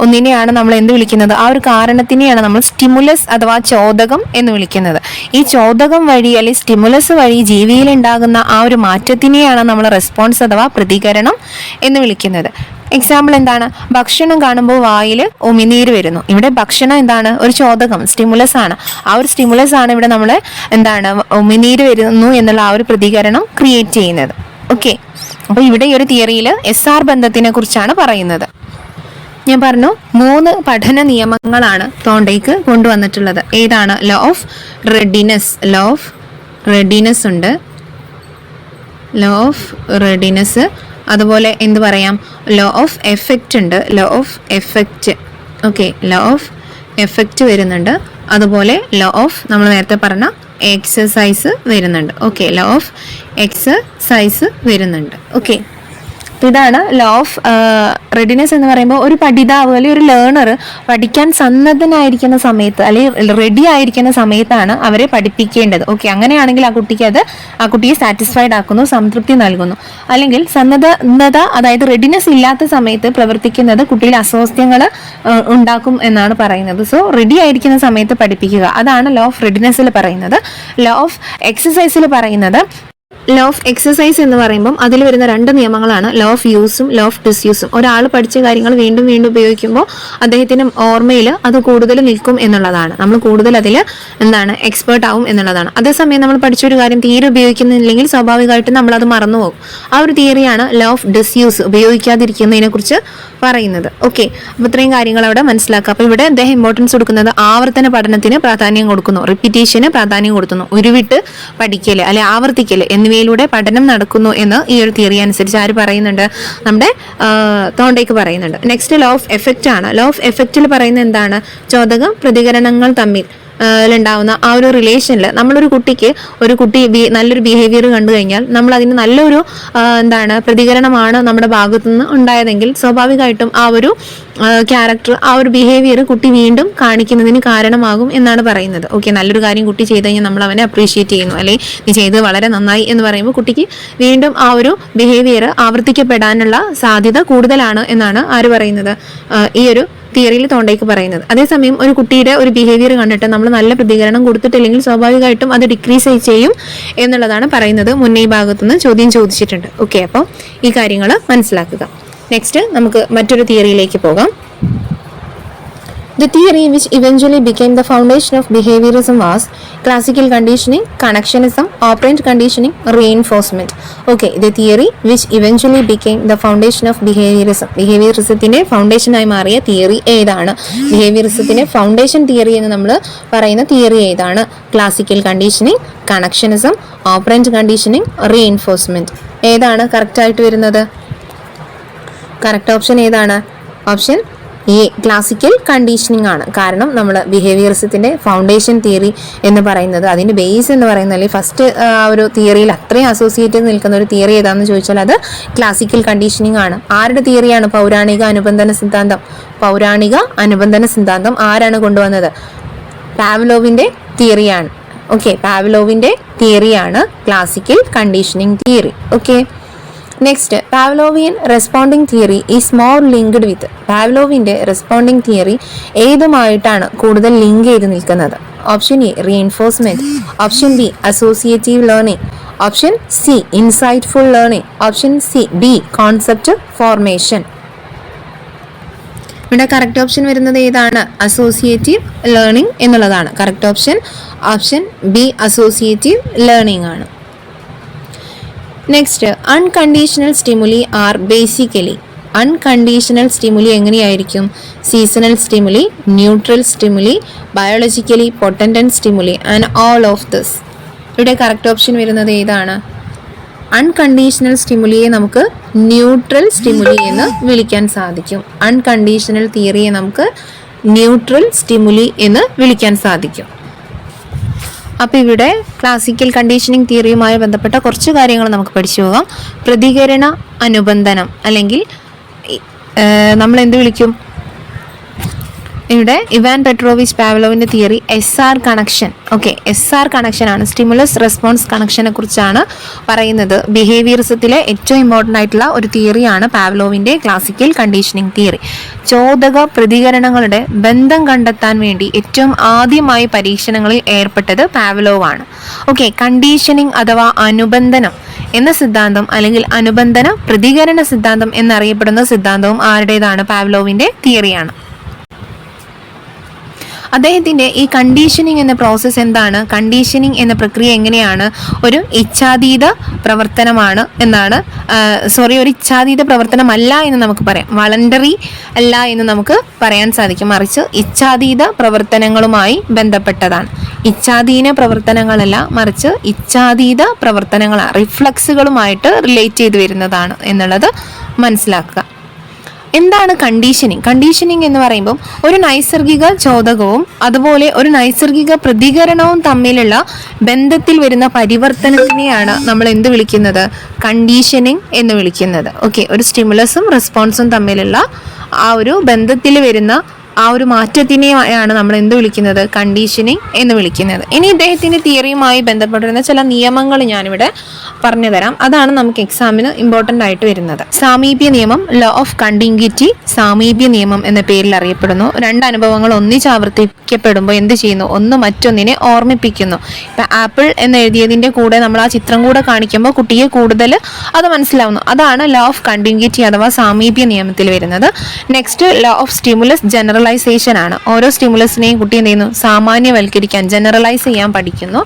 ഒന്നിനെയാണ് നമ്മൾ എന്ത് വിളിക്കുന്നത്? ആ ഒരു കാരണത്തിനെയാണ് നമ്മൾ സ്റ്റിമുലസ് അഥവാ ചോദകം എന്ന് വിളിക്കുന്നത്. ഈ ചോദകം വഴി അല്ലെങ്കിൽ സ്റ്റിമുലസ് വഴി ജീവിയിൽ ഉണ്ടാകുന്ന ആ ഒരു മാറ്റത്തിനെയാണ് നമ്മൾ റെസ്പോൺസ് അഥവാ പ്രതികരണം എന്ന് വിളിക്കുന്നത്. എക്സാമ്പിൾ എന്താണ്? ഭക്ഷണം കാണുമ്പോൾ വായിൽ ഉമിനീര് വരുന്നു. ഇവിടെ ഭക്ഷണം എന്താണ്? ഒരു ചോദകം, സ്റ്റിമുലസ് ആണ്. ആ ഒരു സ്റ്റിമുലസ് ആണ് ഇവിടെ നമ്മൾ എന്താണ് ഉമിനീര് വരുന്നു എന്നുള്ള ആ ഒരു പ്രതികരണം ക്രിയേറ്റ് ചെയ്യുന്നത്. ഓക്കെ, അപ്പോൾ ഇവിടെ ഈ ഒരു തിയറിയിൽ SR ബന്ധത്തിനെ കുറിച്ചാണ് പറയുന്നത്. ഞാൻ പറഞ്ഞു 3 പഠന നിയമങ്ങളാണ് തോണ്ടയ്ക്ക് കൊണ്ടുവന്നിട്ടുള്ളത്. ഏതാണ്? Law of readiness, law of readiness ഉണ്ട്, ലോ ഓഫ് റെഡിനെസ്. അതുപോലെ എന്ത് പറയാം? ലോ ഓഫ് എഫക്റ്റ് ഉണ്ട്, law of effect. Okay, law of effect വരുന്നുണ്ട്. അതുപോലെ ലോ ഓഫ് നമ്മൾ നേരത്തെ പറഞ്ഞ എക്സസൈസ് വരുന്നുണ്ട്. ഓക്കെ, ലോ ഓഫ് എക്സസൈസ് വരുന്നുണ്ട്. ഓക്കെ, ഇതാണ് ലോ ഓഫ് റെഡിനെസ് എന്ന് പറയുമ്പോൾ ഒരു പഠിതാവ് അല്ലെങ്കിൽ ഒരു ലേണർ പഠിക്കാൻ സന്നദ്ധനായിരിക്കുന്ന സമയത്ത് അല്ലെങ്കിൽ റെഡി ആയിരിക്കുന്ന സമയത്താണ് അവരെ പഠിപ്പിക്കേണ്ടത്. ഓക്കെ, അങ്ങനെയാണെങ്കിൽ ആ കുട്ടിയെ സാറ്റിസ്ഫൈഡ് ആക്കുന്നു, സംതൃപ്തി നൽകുന്നു. അല്ലെങ്കിൽ സന്നദ്ധത അതായത് റെഡിനെസ് ഇല്ലാത്ത സമയത്ത് പ്രവർത്തിക്കുന്നത് കുട്ടിയിൽ അസ്വാസ്ഥ്യങ്ങൾ ഉണ്ടാക്കും എന്നാണ് പറയുന്നത്. സോ റെഡി ആയിരിക്കുന്ന സമയത്ത് പഠിപ്പിക്കുക, അതാണ് ലോ ഓഫ് റെഡിനെസ്സിൽ പറയുന്നത്. ലോ ഓഫ് എക്സസൈസിൽ പറയുന്നത്, ലോ ഓഫ് എക്സസൈസ് എന്ന് പറയുമ്പം അതിൽ വരുന്ന 2 നിയമങ്ങളാണ് ലോ ഓഫ് യൂസും ലോ ഓഫ് ഡിസ്യൂസും. ഒരാൾ പഠിച്ച കാര്യങ്ങൾ വീണ്ടും വീണ്ടും ഉപയോഗിക്കുമ്പോൾ അദ്ദേഹത്തിൻ്റെ ഓർമ്മയിൽ അത് കൂടുതൽ നിൽക്കും എന്നുള്ളതാണ്. നമ്മൾ കൂടുതൽ അതിൽ എന്താണ് എക്സ്പേർട്ട് ആവും എന്നുള്ളതാണ്. അതേസമയം നമ്മൾ പഠിച്ചൊരു കാര്യം തീരെ ഉപയോഗിക്കുന്നില്ലെങ്കിൽ സ്വാഭാവികമായിട്ടും നമ്മളത് മറന്നുപോകും. ആ ഒരു തിയറിയാണ് ലോ ഓഫ് ഡിസ്യൂസ്, ഉപയോഗിക്കാതിരിക്കുന്നതിനെ കുറിച്ച് പറയുന്നത്. ഓക്കെ, അപ്പോൾ ഇത്രയും കാര്യങ്ങൾ അവിടെ മനസ്സിലാക്കുക. അപ്പോൾ ഇവിടെ അദ്ദേഹം ഇമ്പോർട്ടൻസ് കൊടുക്കുന്നത് ആവർത്തന പഠനത്തിന് പ്രാധാന്യം കൊടുക്കുന്നു, റിപ്പീറ്റേഷന് പ്രാധാന്യം കൊടുക്കുന്നു. ഉരുവിട്ട് പഠിക്കല് അല്ലെ ആവർത്തിക്കല് എന്നിവയിലൂടെ പഠനം നടക്കുന്നു എന്ന് ഈ ഒരു തിയറി അനുസരിച്ച് ആര് പറയുന്നുണ്ട്? നമ്മുടെ തോണ്ടേക്ക് പറയുന്നുണ്ട്. നെക്സ്റ്റ് ലോ ഓഫ് എഫക്റ്റ് ആണ്. ലോ ഓഫ് എഫക്റ്റിൽ പറയുന്നത് എന്താണ്? ചോദക പ്രതികരണങ്ങൾ തമ്മിൽ ഉണ്ടാവുന്ന ആ ഒരു റിലേഷനിൽ നമ്മളൊരു കുട്ടി നല്ലൊരു ബിഹേവിയർ കണ്ടു കഴിഞ്ഞാൽ നമ്മൾ അതിന് നല്ലൊരു പ്രതികരണമാണ് നമ്മുടെ ഭാഗത്തു നിന്ന് ഉണ്ടായതെങ്കിൽ സ്വാഭാവികമായിട്ടും ആ ഒരു ക്യാരക്ടർ, ആ ഒരു ബിഹേവിയർ കുട്ടി വീണ്ടും കാണിക്കുന്നതിന് കാരണമാകും എന്നാണ് പറയുന്നത്. ഓക്കെ, നല്ലൊരു കാര്യം കുട്ടി ചെയ്ത് കഴിഞ്ഞാൽ നമ്മൾ അവനെ അപ്രീഷിയേറ്റ് ചെയ്യുന്നു, അല്ലെങ്കിൽ നീ ചെയ്ത് വളരെ നന്നായി എന്ന് പറയുമ്പോൾ കുട്ടിക്ക് വീണ്ടും ആ ഒരു ബിഹേവിയർ ആവർത്തിക്കപ്പെടാനുള്ള സാധ്യത കൂടുതലാണ് എന്നാണ് ആര് പറയുന്നത്? ഈ ഒരു തിയറിയിൽ തോണ്ടേക്ക് പറയുന്നത്. അതേസമയം ഒരു കുട്ടിയുടെ ഒരു ബിഹേവിയർ കണ്ടിട്ട് നമ്മൾ നല്ല പ്രതികരണം കൊടുത്തിട്ടില്ലെങ്കിൽ സ്വാഭാവികമായിട്ടും അത് ഡിക്രീസ് ചെയ്യും എന്നുള്ളതാണ് പറയുന്നത്. മുന്നേ ഭാഗത്തുനിന്ന് ചോദ്യം ചോദിച്ചിട്ടുണ്ട്. ഓക്കെ, അപ്പോൾ ഈ കാര്യങ്ങൾ മനസ്സിലാക്കുക. നെക്സ്റ്റ് നമുക്ക് മറ്റൊരു തിയറിയിലേക്ക് പോകാം. The theory which eventually became the foundation of behaviorism was classical conditioning, connectionism, operant conditioning, reinforcement. Okay, the theory which eventually became the foundation of behaviorism. Behaviorismത്തിന്റെ ഫൗണ്ടേഷനായി മാറിയ തിയറി ഏതാണ്? ബിഹേവിയറിസത്തിന്റെ ഫൗണ്ടേഷൻ തിയറി എന്ന് നമ്മൾ പറയുന്ന തിയറി ഏതാണ്? Classical conditioning, connectionism, operant conditioning, reinforcement. ഏതാണ് correct ആയിട്ട് വരുന്നത്? Correct option ഏതാണ്? ഓപ്ഷൻ ഈ ക്ലാസിക്കൽ കണ്ടീഷനിങ് ആണ്. കാരണം നമ്മൾ ബിഹേവിയറിസത്തിന്റെ ഫൗണ്ടേഷൻ തിയറി എന്ന് പറയുന്നത്, അതിന്റെ ബേസ് എന്ന് പറയുന്നത്, അല്ലെങ്കിൽ ഫസ്റ്റ് ആ ഒരു തിയറിയിൽ അത്രയും അസോസിയേറ്റ് ചെയ്ത് നിൽക്കുന്ന ഒരു തിയറി ഏതാണെന്ന് ചോദിച്ചാൽ അത് ക്ലാസിക്കൽ കണ്ടീഷനിങ് ആണ്. ആരുടെ തിയറിയാണ്? പൗരാണിക അനുബന്ധന സിദ്ധാന്തം. പൗരാണിക അനുബന്ധന സിദ്ധാന്തം ആരാണ് കൊണ്ടുവന്നത്? പാവ്ലോവിന്റെ തിയറിയാണ്. ഓക്കെ, പാവ്ലോവിന്റെ തിയറിയാണ് classical conditioning theory. Okay, next Pavlovian responding theory is more linked with. പാവ്ലോവിന്റെ റെസ്പോണ്ടിങ് തിയറി ഏതുമായിട്ടാണ് കൂടുതൽ ലിങ്ക് ചെയ്ത് നിൽക്കുന്നത്? Option A reinforcement, option B associative learning, option C insightful learning, option D concept formation. ഇവിടെ correct option വരുന്നത് ഏതാണ്? Associative learning എന്നുള്ളതാണ് correct option. Option B associative learning ആണ്. Next unconditional stimuli are basically. Unconditional stimuli എങ്ങനെയായിരിക്കും? Seasonal stimuli, neutral stimuli, biologically potent stimuli and all of this. ഇവിടെ correct option വരുന്നത് ഏതാണ്? Unconditional സ്റ്റിമുലിയെ നമുക്ക് neutral stimuli എന്ന് വിളിക്കാൻ സാധിക്കും. അൺകണ്ടീഷണൽ തിയറിയെ നമുക്ക് ന്യൂട്രൽ സ്റ്റിമുലി എന്ന് വിളിക്കാൻ സാധിക്കും. അപ്പോൾ ഇവിടെ ക്ലാസിക്കൽ കണ്ടീഷനിങ് തിയറിയുമായി ബന്ധപ്പെട്ട കുറച്ച് കാര്യങ്ങൾ നമുക്ക് പഠിച്ചു പോകാം. പ്രതികരണ അനുബന്ധനം, അല്ലെങ്കിൽ നമ്മൾ എന്ത് വിളിക്കും? ഇവിടെ ഇവാൻ പെട്രോവിച്ച് പാവ്ലോവിന്റെ theory SR connection. Okay, SR connection ആണ്, സ്റ്റിമുലസ് റെസ്പോൺസ് കണക്ഷനെ കുറിച്ചാണ് പറയുന്നത്. ബിഹേവിയറിസത്തിലെ ഏറ്റവും ഇമ്പോർട്ടൻ്റ് ആയിട്ടുള്ള ഒരു തിയറിയാണ് പാവ്ലോവിന്റെ ക്ലാസിക്കൽ കണ്ടീഷനിങ് തിയറി. ചോദക പ്രതികരണങ്ങളുടെ ബന്ധം കണ്ടെത്താൻ വേണ്ടി ഏറ്റവും ആദ്യമായി പരീക്ഷണങ്ങളിൽ ഏർപ്പെട്ടത് പാവ്ലോവാണ്. ഓക്കെ, കണ്ടീഷനിങ് അഥവാ അനുബന്ധനം എന്ന സിദ്ധാന്തം, അല്ലെങ്കിൽ അനുബന്ധന പ്രതികരണ സിദ്ധാന്തം എന്നറിയപ്പെടുന്ന സിദ്ധാന്തവും ആരുടേതാണ്? പാവ്ലോവിന്റെ തിയറിയാണ്. അദ്ദേഹത്തിൻ്റെ ഈ കണ്ടീഷനിങ് എന്ന പ്രോസസ്സ് എന്താണ്? കണ്ടീഷനിങ് എന്ന പ്രക്രിയ എങ്ങനെയാണ്? ഒരു ഇച്ഛാതീത പ്രവർത്തനമാണ് എന്നാണ്, ഒരു ഇച്ഛാതീത പ്രവർത്തനമല്ല എന്ന് നമുക്ക് പറയാം. വളണ്ടറി അല്ല എന്ന് നമുക്ക് പറയാൻ സാധിക്കും. മറിച്ച് ഇച്ഛാതീത പ്രവർത്തനങ്ങളുമായി ബന്ധപ്പെട്ടതാണ്. ഇച്ഛാധീന പ്രവർത്തനങ്ങളല്ല, മറിച്ച് ഇച്ഛാതീത പ്രവർത്തനങ്ങളാണ്, റിഫ്ലക്സുകളുമായിട്ട് റിലേറ്റ് ചെയ്ത് വരുന്നതാണ് എന്നുള്ളത് മനസ്സിലാക്കുക. എന്താണ് കണ്ടീഷനിങ്? കണ്ടീഷനിങ് എന്ന് പറയുമ്പോൾ ഒരു നൈസർഗിക ചോദകവും അതുപോലെ ഒരു നൈസർഗിക പ്രതികരണവും തമ്മിലുള്ള ബന്ധത്തിൽ വരുന്ന പരിവർത്തനത്തിനെയാണ് നമ്മൾ എന്ത് വിളിക്കുന്നത്? കണ്ടീഷനിങ് എന്ന് വിളിക്കുന്നത്. ഓക്കെ, ഒരു സ്റ്റിമുലസും റെസ്പോൺസും തമ്മിലുള്ള ആ ഒരു ബന്ധത്തിൽ വരുന്ന ആ ഒരു മാറ്റത്തിനെയാണ് നമ്മൾ എന്ത് വിളിക്കുന്നത്? കണ്ടീഷനിങ് എന്ന് വിളിക്കുന്നത്. ഇനി ഇദ്ദേഹത്തിൻ്റെ തിയറിയുമായി ബന്ധപ്പെട്ടിരുന്ന ചില നിയമങ്ങൾ ഞാനിവിടെ പറഞ്ഞു തരാം. അതാണ് നമുക്ക് എക്സാമിന് ഇമ്പോർട്ടൻ്റ് ആയിട്ട് വരുന്നത്. സാമീപ്യ നിയമം, ലോ ഓഫ് കണ്ടിന്യൂറ്റി, സാമീപ്യ നിയമം എന്ന പേരിൽ അറിയപ്പെടുന്നു. രണ്ട് അനുഭവങ്ങൾ ഒന്നിച്ച് ആവർത്തിക്കപ്പെടുമ്പോൾ എന്ത് ചെയ്യുന്നു? ഒന്ന് മറ്റൊന്നിനെ ഓർമ്മിപ്പിക്കുന്നു. ഇപ്പം ആപ്പിൾ എന്ന് എഴുതിയതിൻ്റെ കൂടെ നമ്മൾ ആ ചിത്രം കൂടെ കാണിക്കുമ്പോൾ കുട്ടിയെ കൂടുതൽ അത് മനസ്സിലാവുന്നു. അതാണ് ലോ ഓഫ് കണ്ടിന്യൂറ്റി അഥവാ സാമീപ്യ നിയമത്തിൽ വരുന്നത്. Next law of stimulus general generalization ആണ്. ഓരോ സ്റ്റിമുലസിനെയും കുട്ടി എന്ത് ചെയ്യുന്നു, സാമാന്യവൽക്കരിക്കാൻ, ജനറലൈസ് ചെയ്യാൻ പഠിക്കുന്നു.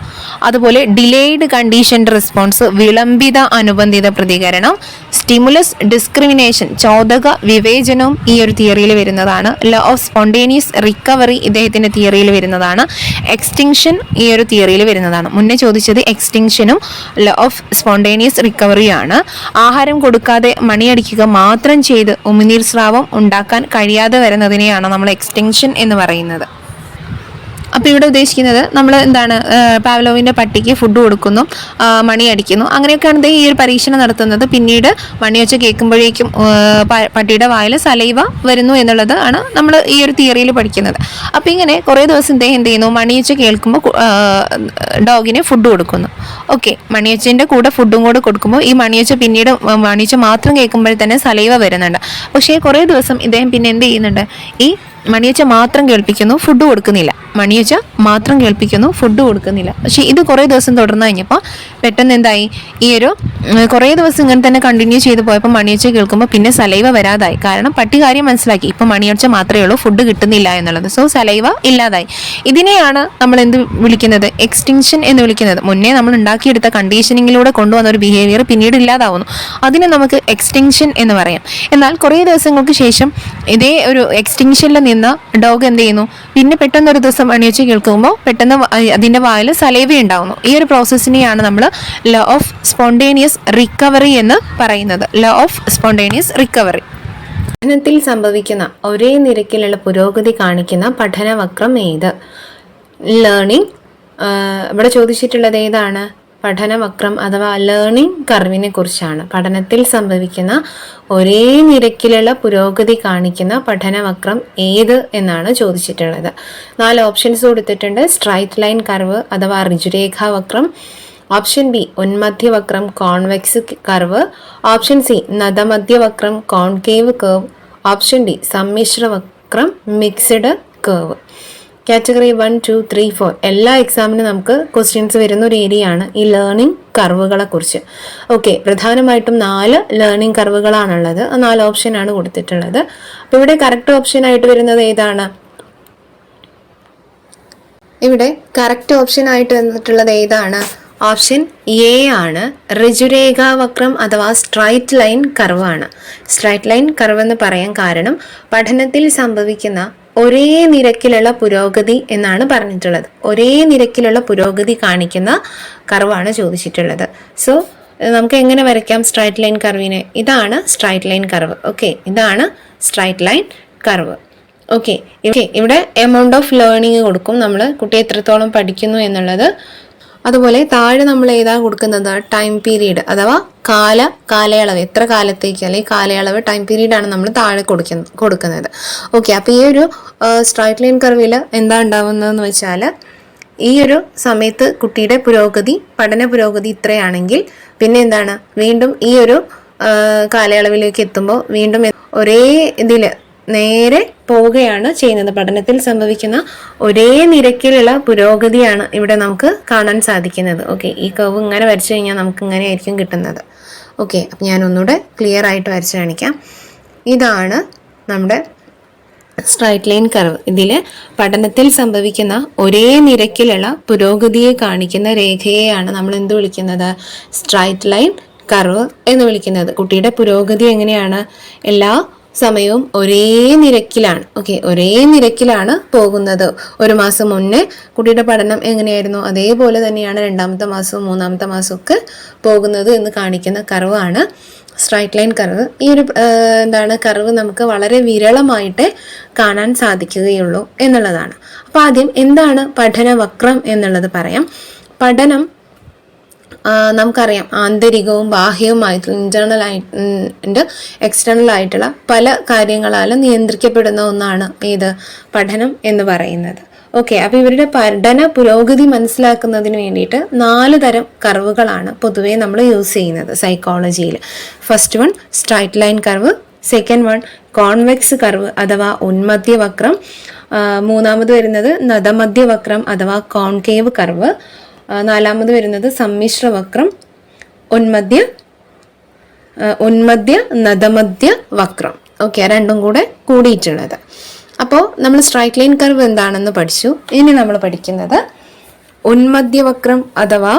അതുപോലെ ഡിലേയ്ഡ് കണ്ടീഷൻഡ് റെസ്പോൺസ്, വിളംബിത അനുബന്ധിത പ്രതികരണം, സ്റ്റിമുലസ് ഡിസ്ക്രിമിനേഷൻ, ചോദക വിവേചനവും ഈ ഒരു തിയറിയിൽ വരുന്നതാണ്. ലോ ഓഫ് സ്പോണ്ടേനിയസ് റിക്കവറി ഇദ്ദേഹത്തിന്റെ തിയറിയിൽ വരുന്നതാണ്. എക്സ്റ്റിങ്ഷൻ ഈ ഒരു തിയറിയിൽ വരുന്നതാണ്. മുന്നേ ചോദിച്ചത് എക്സ്റ്റിങ്ഷനും ലോ ഓഫ് സ്പോണ്ടേനിയസ് റിക്കവറിയാണ്. ആഹാരം കൊടുക്കാതെ മണിയടിക്കുക മാത്രം ചെയ്ത് ഉമിനീർ സ്രാവം ഉണ്ടാക്കാൻ കഴിയാതെ വരുന്നതിനെയാണ് നമ്മൾ എക്സ്റ്റിങ്ഷൻ എന്ന് പറയുന്നത്. അപ്പോൾ ഇവിടെ ഉദ്ദേശിക്കുന്നത് നമ്മൾ എന്താണ്, പാവ്ലോവിൻ്റെ പട്ടിക്ക് ഫുഡ് കൊടുക്കുന്നു, മണിയടിക്കുന്നു, അങ്ങനെയൊക്കെയാണ് ഈ ഒരു പരീക്ഷണം നടത്തുന്നത്. പിന്നീട് മണിയൊച്ച കേൾക്കുമ്പോഴേക്കും പട്ടിയുടെ വായിൽ സലൈവ വരുന്നു എന്നുള്ളത് ആണ് നമ്മൾ ഈ ഒരു തിയറിയിൽ പഠിക്കുന്നത്. അപ്പോൾ ഇങ്ങനെ കുറേ ദിവസം ഇദ്ദേഹം എന്ത് ചെയ്യുന്നു, മണിയൊച്ച കേൾക്കുമ്പോൾ ഡോഗിന് ഫുഡ് കൊടുക്കുന്നു. ഓക്കെ, മണിയൊച്ചൻ്റെ കൂടെ ഫുഡും കൂടെ കൊടുക്കുമ്പോൾ ഈ മണിയൊച്ച പിന്നീട് മണിയൊച്ച മാത്രം കേൾക്കുമ്പോൾ തന്നെ സലൈവ വരുന്നുണ്ട്. പക്ഷേ കുറേ ദിവസം ഇദ്ദേഹം പിന്നെ എന്ത് ചെയ്യുന്നുണ്ട്, ഈ മണിയൊച്ച മാത്രം കേൾപ്പിക്കുന്നു, ഫുഡ് കൊടുക്കുന്നില്ല. മണിയൊച്ച മാത്രം കേൾപ്പിക്കുന്നു, ഫുഡ് കൊടുക്കുന്നില്ല. പക്ഷേ ഇത് കുറേ ദിവസം തുടർന്ന് കഴിഞ്ഞപ്പോൾ പെട്ടെന്ന് എന്തായി, ഈ ഒരു കുറേ ദിവസം ഇങ്ങനെ തന്നെ കണ്ടിന്യൂ ചെയ്ത് പോയപ്പോൾ മണിയൊച്ച കേൾക്കുമ്പോൾ പിന്നെ സലൈവ വരാതായി. കാരണം പട്ടി കാര്യം മനസ്സിലാക്കി, ഇപ്പം മണിയൊച്ച മാത്രമേ ഉള്ളൂ, ഫുഡ് കിട്ടുന്നില്ല എന്നുള്ളത്. സോ സലൈവ ഇല്ലാതായി. ഇതിനെയാണ് നമ്മൾ എന്ത് വിളിക്കുന്നത്, എക്സ്റ്റിങ്ഷൻ എന്ന് വിളിക്കുന്നത്. മുന്നേ നമ്മൾ ഉണ്ടാക്കിയെടുത്ത കണ്ടീഷനിങ്ങിലൂടെ കൊണ്ടുവന്ന ഒരു ബിഹേവിയർ പിന്നീട് ഇല്ലാതാവുന്നു. അതിനെ നമുക്ക് എക്സ്റ്റിങ്ഷൻ എന്ന് പറയാം. എന്നാൽ കുറേ ദിവസങ്ങൾക്ക് ശേഷം ഇതേ ഒരു എക്സ്റ്റിങ്ഷനിൽ നിന്ന് ഡോഗ് എന്ത് ചെയ്യുന്നു, പിന്നെ പെട്ടെന്ന് ഒരു ദിവസം മണിയൊച്ച കേൾക്കുമ്പോൾ പെട്ടെന്ന് അതിൻ്റെ വായിൽ സലൈവ ഉണ്ടാവുന്നു. ഈ ഒരു പ്രോസസ്സിനെയാണ് നമ്മൾ ലോ ഓഫ് സ്പോണ്ടേനിയസ് റിക്കവറി എന്ന് പറയുന്നത്. Law of spontaneous recovery. പഠനത്തിൽ സംഭവിക്കുന്ന ഒരേ നിരക്കിലുള്ള പുരോഗതി കാണിക്കുന്ന പഠനവക്രം ഏത്? ലേണിംഗ്. ഇവിടെ ചോദിച്ചിട്ടുള്ളത് ഏതാണ്? പഠനവക്രം അഥവാ ലേണിംഗ് കർവിനെ കുറിച്ചാണ്. പഠനത്തിൽ സംഭവിക്കുന്ന ഒരേ നിരക്കിലുള്ള പുരോഗതി കാണിക്കുന്ന പഠനവക്രം ഏത് എന്നാണ് ചോദിച്ചിട്ടുള്ളത്. 4 ഓപ്ഷൻസ് കൊടുത്തിട്ടുണ്ട്. സ്ട്രൈറ്റ് ലൈൻ കർവ് അഥവാ ഋജുരേഖാവക്രം, ഓപ്ഷൻ ബി ഉന്മധ്യവക്രം കോൺവെക്സ് കർവ്, ഓപ്ഷൻ സി നദമധ്യവക്രം കോൺകേവ് കർവ്, ഓപ്ഷൻ ഡി സമ്മിശ്രവക്രം മിക്സ്ഡ് കർവ്. കാറ്റഗറി 1, 2, 3, 4 എല്ലാ എക്സാമിനും നമുക്ക് ക്വസ്റ്റ്യൻസ് വരുന്ന ഒരു ഏരിയയാണ് ഈ ലേണിംഗ് കർവുകളെ കുറിച്ച്. ഓക്കെ, പ്രധാനമായിട്ടും 4 ലേണിംഗ് കർവുകളാണുള്ളത്. 4 ഓപ്ഷനാണ് കൊടുത്തിട്ടുള്ളത്. അപ്പോൾ ഇവിടെ കറക്റ്റ് ഓപ്ഷൻ ആയിട്ട് വരുന്നത് ഏതാണ്? ഇവിടെ കറക്റ്റ് ഓപ്ഷൻ ആയിട്ട് വന്നിട്ടുള്ളത് ഏതാണ്? ഓപ്ഷൻ എ ആണ്. ഋജുരേഖാവക്രം അഥവാ സ്ട്രൈറ്റ് ലൈൻ കർവാണ്. സ്ട്രൈറ്റ് ലൈൻ കർവ് എന്ന് പറയാൻ കാരണം പഠനത്തിൽ സംഭവിക്കുന്ന ഒരേ നിരക്കിലുള്ള പുരോഗതി എന്നാണ് പറഞ്ഞിട്ടുള്ളത്. ഒരേ നിരക്കിലുള്ള പുരോഗതി കാണിക്കുന്ന കർവാണ് ചോദിച്ചിട്ടുള്ളത്. സോ നമുക്ക് എങ്ങനെ വരയ്ക്കാം സ്ട്രൈറ്റ് ലൈൻ കർവിനെ? ഇതാണ് സ്ട്രൈറ്റ് ലൈൻ കർവ്. ഓക്കെ, ഇതാണ് സ്ട്രൈറ്റ് ലൈൻ കർവ്. ഓക്കെ, ഇവിടെ എമൗണ്ട് ഓഫ് ലേണിംഗ് കൊടുക്കും, നമ്മൾ കുട്ടി എത്രത്തോളം പഠിക്കുന്നു എന്നുള്ളത്. അതുപോലെ താഴെ നമ്മൾ ഏതാ കൊടുക്കുന്നത്? ടൈം പീരീഡ് അഥവാ കാലയളവ്, എത്ര കാലത്തേക്ക് അല്ലെങ്കിൽ കാലയളവ് ടൈം പീരീഡാണ് നമ്മൾ താഴെ കൊടുക്കുന്നത്. ഓക്കെ, അപ്പോൾ ഈ ഒരു സ്ട്രൈറ്റ് ലൈൻ കർവിൽ എന്താ ഉണ്ടാവുന്നതെന്ന് വെച്ചാൽ, ഈ ഒരു സമയത്ത് കുട്ടിയുടെ പഠന പുരോഗതി ഇത്രയാണെങ്കിൽ പിന്നെ എന്താണ്, വീണ്ടും ഈ ഒരു കാലയളവിലേക്ക് എത്തുമ്പോൾ വീണ്ടും ഒരേ ഇതിൽ നേരെ പോവുകയാണ് ചെയ്യുന്നത്. പഠനത്തിൽ സംഭവിക്കുന്ന ഒരേ നിരക്കിലുള്ള പുരോഗതിയാണ് ഇവിടെ നമുക്ക് കാണാൻ സാധിക്കുന്നത്. ഓക്കെ, ഈ കർവ് ഇങ്ങനെ വരച്ചു കഴിഞ്ഞാൽ നമുക്ക് ഇങ്ങനെ ആയിരിക്കും കിട്ടുന്നത്. ഓക്കെ, അപ്പം ഞാൻ ഒന്നുകൂടെ ക്ലിയർ ആയിട്ട് വരച്ച് കാണിക്കാം. ഇതാണ് നമ്മുടെ സ്ട്രൈറ്റ് ലൈൻ കർവ്. ഇതിൽ പഠനത്തിൽ സംഭവിക്കുന്ന ഒരേ നിരക്കിലുള്ള പുരോഗതിയെ കാണിക്കുന്ന രേഖയെയാണ് നമ്മൾ എന്ത് വിളിക്കുന്നത്? സ്ട്രൈറ്റ് ലൈൻ കർവ് എന്ന് വിളിക്കുന്നത്. കുട്ടിയുടെ പുരോഗതി എങ്ങനെയാണ്? എല്ലാ സമയവും ഒരേ നിരക്കിലാണ്. ഓക്കെ, ഒരേ നിരക്കിലാണ് പോകുന്നത്. ഒരു മാസം മുന്നേ കുട്ടിയുടെ പഠനം എങ്ങനെയായിരുന്നു അതേപോലെ തന്നെയാണ് 2ാമത്തെ മാസവും 3ാമത്തെ മാസവും ഒക്കെ പോകുന്നത് എന്ന് കാണിക്കുന്ന കർവാണ് സ്ട്രൈറ്റ് ലൈൻ കർവ്. ഈ ഒരു കർവ് നമുക്ക് വളരെ വിരളമായിട്ട് കാണാൻ സാധിക്കുകയുള്ളൂ എന്നുള്ളതാണ്. അപ്പോൾ ആദ്യം എന്താണ് പഠനവക്രം എന്നുള്ളത് പറയാം. പഠനം നമുക്കറിയാം ആന്തരികവും ബാഹ്യവുമായിട്ടുള്ള എക്സ്റ്റേണൽ ആയിട്ടുള്ള പല കാര്യങ്ങളാലും നിയന്ത്രിക്കപ്പെടുന്ന ഒന്നാണ് ഏത്? പഠനം എന്ന് പറയുന്നത്. ഓക്കെ, അപ്പോൾ ഇവരുടെ പഠന പുരോഗതി മനസ്സിലാക്കുന്നതിന് വേണ്ടിയിട്ട് 4 തരം കർവുകളാണ് പൊതുവേ നമ്മൾ യൂസ് ചെയ്യുന്നത് സൈക്കോളജിയിൽ. First one straight line curve, second one convex curve അഥവാ ഉന്മധ്യവക്രം, 3ാമത് വരുന്നത് നദമധ്യവക്രം അഥവാ കോൺകേവ് കർവ്, 4ാമത് വരുന്നത് സമ്മിശ്രവക്രം, ഉന്മധ്യ നദമധ്യ വക്രം. ഓക്കെ, രണ്ടും കൂടെ കൂടിയിട്ടുള്ളത്. അപ്പോൾ നമ്മൾ സ്ട്രൈറ്റ് ലൈൻ കർവ് എന്താണെന്ന് പഠിച്ചു. ഇനി നമ്മൾ പഠിക്കുന്നത് ഉന്മധ്യവക്രം അഥവാ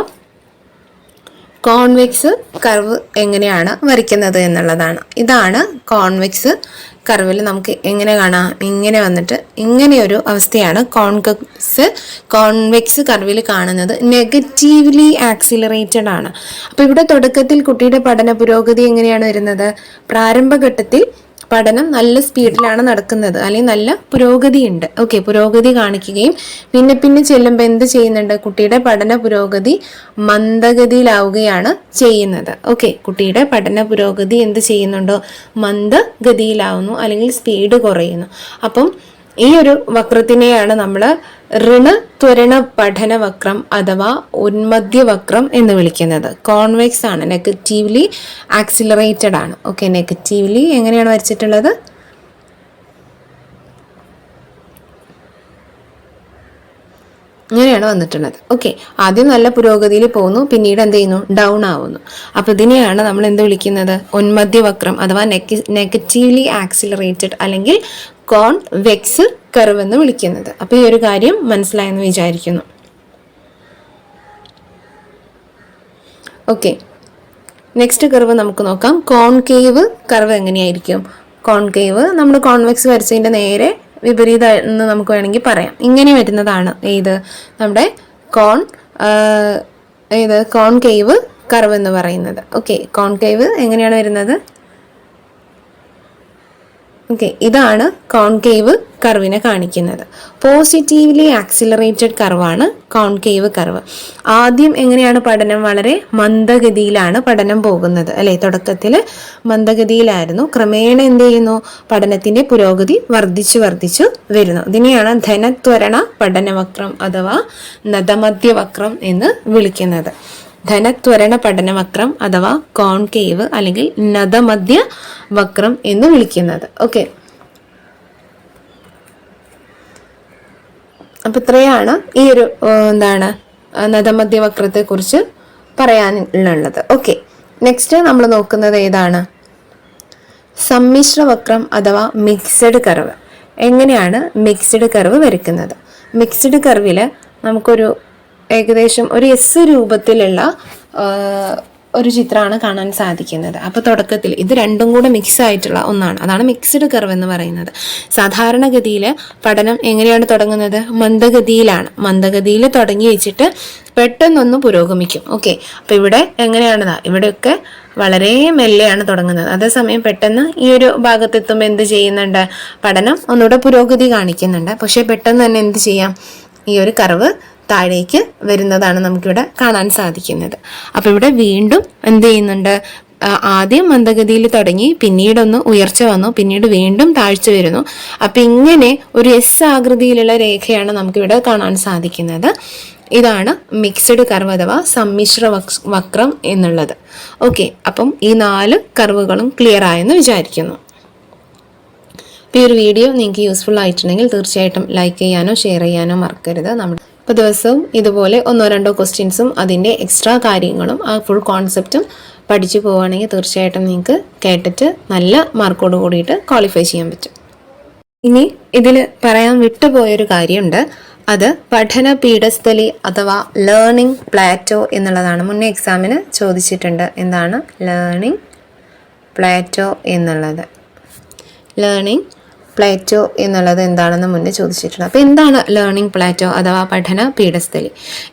കോൺവെക്സ് കർവ് എങ്ങനെയാണ് വരയ്ക്കുന്നത് എന്നുള്ളതാണ്. ഇതാണ് കോൺവെക്സ് കർവിൽ നമുക്ക് എങ്ങനെ കാണാം, ഇങ്ങനെ വന്നിട്ട് ഇങ്ങനെയൊരു അവസ്ഥയാണ് കോൺവെക്സ് കർവിൽ കാണുന്നത്. നെഗറ്റീവ്ലി ആക്സിലറേറ്റഡ് ആണ്. അപ്പോൾ ഇവിടെ തുടക്കത്തിൽ കുട്ടിയുടെ പഠന പുരോഗതി എങ്ങനെയാണ് വരുന്നത്? പ്രാരംഭഘട്ടത്തിൽ പഠനം നല്ല സ്പീഡിലാണ് നടക്കുന്നത്, അല്ലെങ്കിൽ നല്ല പുരോഗതിയുണ്ട്. ഓക്കെ, പുരോഗതി കാണിക്കുകയും പിന്നെ ചെല്ലുമ്പോൾ എന്ത് ചെയ്യുന്നുണ്ട്? കുട്ടിയുടെ പഠന പുരോഗതി മന്ദഗതിയിലാവുകയാണ് ചെയ്യുന്നത്. ഓക്കെ, കുട്ടിയുടെ പഠന പുരോഗതി എന്ത് ചെയ്യുന്നുണ്ടോ? മന്ദഗതിയിലാവുന്നു, അല്ലെങ്കിൽ സ്പീഡ് കുറയുന്നു. അപ്പം ഈ ഒരു വക്രത്തിനെയാണ് നമ്മൾ ഋണത്വരണ പഠന വക്രം അഥവാ ഉന്മധ്യവക്രം എന്ന് വിളിക്കുന്നത്. കോൺവെക്സ് ആണ്, നെഗറ്റീവ്ലി ആക്സിലറേറ്റഡ് ആണ്. ഓക്കെ, നെഗറ്റീവ്ലി എങ്ങനെയാണ് വരച്ചിട്ടുള്ളത്? ഇങ്ങനെയാണ് വന്നിട്ടുള്ളത്. ഓക്കെ, ആദ്യം നല്ല പുരോഗതിയിൽ പോകുന്നു, പിന്നീട് എന്ത് ചെയ്യുന്നു? ഡൗൺ ആവുന്നു. അപ്പോൾ ഇതിനെയാണ് നമ്മൾ എന്ത് വിളിക്കുന്നത്? ഉന്മധ്യവക്രം അഥവാ നെഗറ്റീവ്ലി ആക്സിലറേറ്റഡ് അല്ലെങ്കിൽ കോൺവെക്സ് കർവ് എന്ന് വിളിക്കുന്നത്. അപ്പോൾ ഈ ഒരു കാര്യം മനസ്സിലായെന്ന് വിചാരിക്കുന്നു. ഓക്കെ, നെക്സ്റ്റ് കർവ് നമുക്ക് നോക്കാം. കോൺകേവ് കർവ് എങ്ങനെയായിരിക്കും? കോൺകേവ് നമ്മൾ കോൺവെക്സ് വരച്ചതിൻ്റെ നേരെ വിപരീതം എന്ന് നമുക്ക് വേണമെങ്കിൽ പറയാം. ഇങ്ങനെ വരുന്നതാണ് ഏത്? നമ്മുടെ കോൺകേവ് കർവ് എന്ന് പറയുന്നത്. ഓക്കെ, കോൺകേവ് എങ്ങനെയാണ് വരുന്നത്? ഓക്കെ, ഇതാണ് കോൺകേവ് കർവിനെ കാണിക്കുന്നത്. പോസിറ്റീവ്ലി ആക്സിലറേറ്റഡ് കർവാണ് കോൺകേവ് കർവ്. ആദ്യം എങ്ങനെയാണ് പഠനം? വളരെ മന്ദഗതിയിലാണ് പഠനം പോകുന്നത്, അല്ലെ? തുടക്കത്തിൽ മന്ദഗതിയിലായിരുന്നു. ക്രമേണ എന്ത് ചെയ്യുന്നു? പഠനത്തിന്റെ പുരോഗതി വർദ്ധിച്ചു വരുന്നു. ഇതിനെയാണ് ധനത്വരണ പഠനവക്രം അഥവാ നദമധ്യവക്രം എന്ന് വിളിക്കുന്നത്. ധനത്വരണ പഠനവക്രം അഥവാ കോൺകേവ് അല്ലെങ്കിൽ നദമധ്യ വക്രം എന്ന് വിളിക്കുന്നത്. ഓക്കെ, അപ്പൊ ഇത്രയാണ് ഈ ഒരു നദമധ്യവക്രത്തെ കുറിച്ച് പറയാനുള്ളത്. ഓക്കെ, നെക്സ്റ്റ് നമ്മൾ നോക്കുന്നത് ഏതാണ്? സമ്മിശ്ര വക്രം അഥവാ മിക്സഡ് കർവ്. എങ്ങനെയാണ് മിക്സഡ് കർവ് വരയ്ക്കുന്നത്? മിക്സഡ് കർവിൽ നമുക്കൊരു ഏകദേശം ഒരു എസ് രൂപത്തിലുള്ള ഒരു ചിത്രമാണ് കാണാൻ സാധിക്കുന്നത്. അപ്പോൾ തുടക്കത്തിൽ ഇത് രണ്ടും കൂടെ മിക്സ് ആയിട്ടുള്ള ഒന്നാണ്, അതാണ് മിക്സ്ഡ് കർവ് എന്ന് പറയുന്നത്. സാധാരണഗതിയിൽ പഠനം എങ്ങനെയാണ് തുടങ്ങുന്നത്? മന്ദഗതിയിലാണ്. മന്ദഗതിയിൽ തുടങ്ങി വെച്ചിട്ട് പെട്ടെന്നൊന്ന് പുരോഗമിക്കും. ഓക്കെ, അപ്പോൾ ഇവിടെ എങ്ങനെയാണതാ? ഇവിടെയൊക്കെ വളരെ മെല്ലെയാണ് തുടങ്ങുന്നത്. അതേസമയം പെട്ടെന്ന് ഈ ഒരു ഭാഗത്തെത്തുമ്പോൾ എന്ത് ചെയ്യുന്നുണ്ട്? പഠനം ഒന്നുകൂടെ പുരോഗതി കാണിക്കുന്നുണ്ട്. പക്ഷെ പെട്ടെന്ന് തന്നെ എന്ത് ചെയ്യാം? ഈ ഒരു കർവ് താഴേക്ക് വരുന്നതാണ് നമുക്കിവിടെ കാണാൻ സാധിക്കുന്നത്. അപ്പോൾ ഇവിടെ വീണ്ടും എന്ത് ചെയ്യുന്നുണ്ട്? ആദ്യം മന്ദഗതിയിൽ തുടങ്ങി, പിന്നീടൊന്ന് ഉയർച്ച വന്നു, പിന്നീട് വീണ്ടും താഴ്ച വരുന്നു. അപ്പം ഇങ്ങനെ ഒരു എസ് ആകൃതിയിലുള്ള രേഖയാണ് നമുക്കിവിടെ കാണാൻ സാധിക്കുന്നത്. ഇതാണ് മിക്സഡ് കർവ് അഥവാ സമ്മിശ്ര വക്രം എന്നുള്ളത്. ഓക്കെ, അപ്പം ഈ 4 കർവുകളും ക്ലിയർ ആയെന്ന് വിചാരിക്കുന്നു. അപ്പോൾ ഈ ഒരു വീഡിയോ നിങ്ങൾക്ക് യൂസ്ഫുൾ ആയിട്ടുണ്ടെങ്കിൽ തീർച്ചയായിട്ടും ലൈക്ക് ചെയ്യാനോ ഷെയർ ചെയ്യാനോ മറക്കരുത്. ഇപ്പോൾ ദിവസവും ഇതുപോലെ 1-2 ക്വസ്റ്റ്യൻസും അതിൻ്റെ എക്സ്ട്രാ കാര്യങ്ങളും ആ ഫുൾ കോൺസെപ്റ്റും പഠിച്ചു പോവുകയാണെങ്കിൽ തീർച്ചയായിട്ടും നിങ്ങൾക്ക് കേട്ടിട്ട് നല്ല മാർക്കോട് കൂടിയിട്ട് ക്വാളിഫൈ ചെയ്യാൻ പറ്റും. ഇനി ഇതിൽ പറയാൻ വിട്ടുപോയൊരു കാര്യമുണ്ട്. അത് പഠന പീഠസ്ഥലി അഥവാ ലേണിംഗ് പ്ലാറ്റോ എന്നുള്ളതാണ്. മുന്നേ എക്സാമിന് ചോദിച്ചിട്ടുണ്ട്. എന്താണ് ലേണിംഗ് പ്ലാറ്റോ എന്നുള്ളത്? ലേണിംഗ് പ്ലാറ്റോ എന്നുള്ളത് എന്താണെന്ന് മുന്നേ ചോദിച്ചിട്ടുണ്ട്. അപ്പോൾ എന്താണ് ലേണിംഗ് പ്ലാറ്റോ അഥവാ പഠന പീഠസ്ഥലി?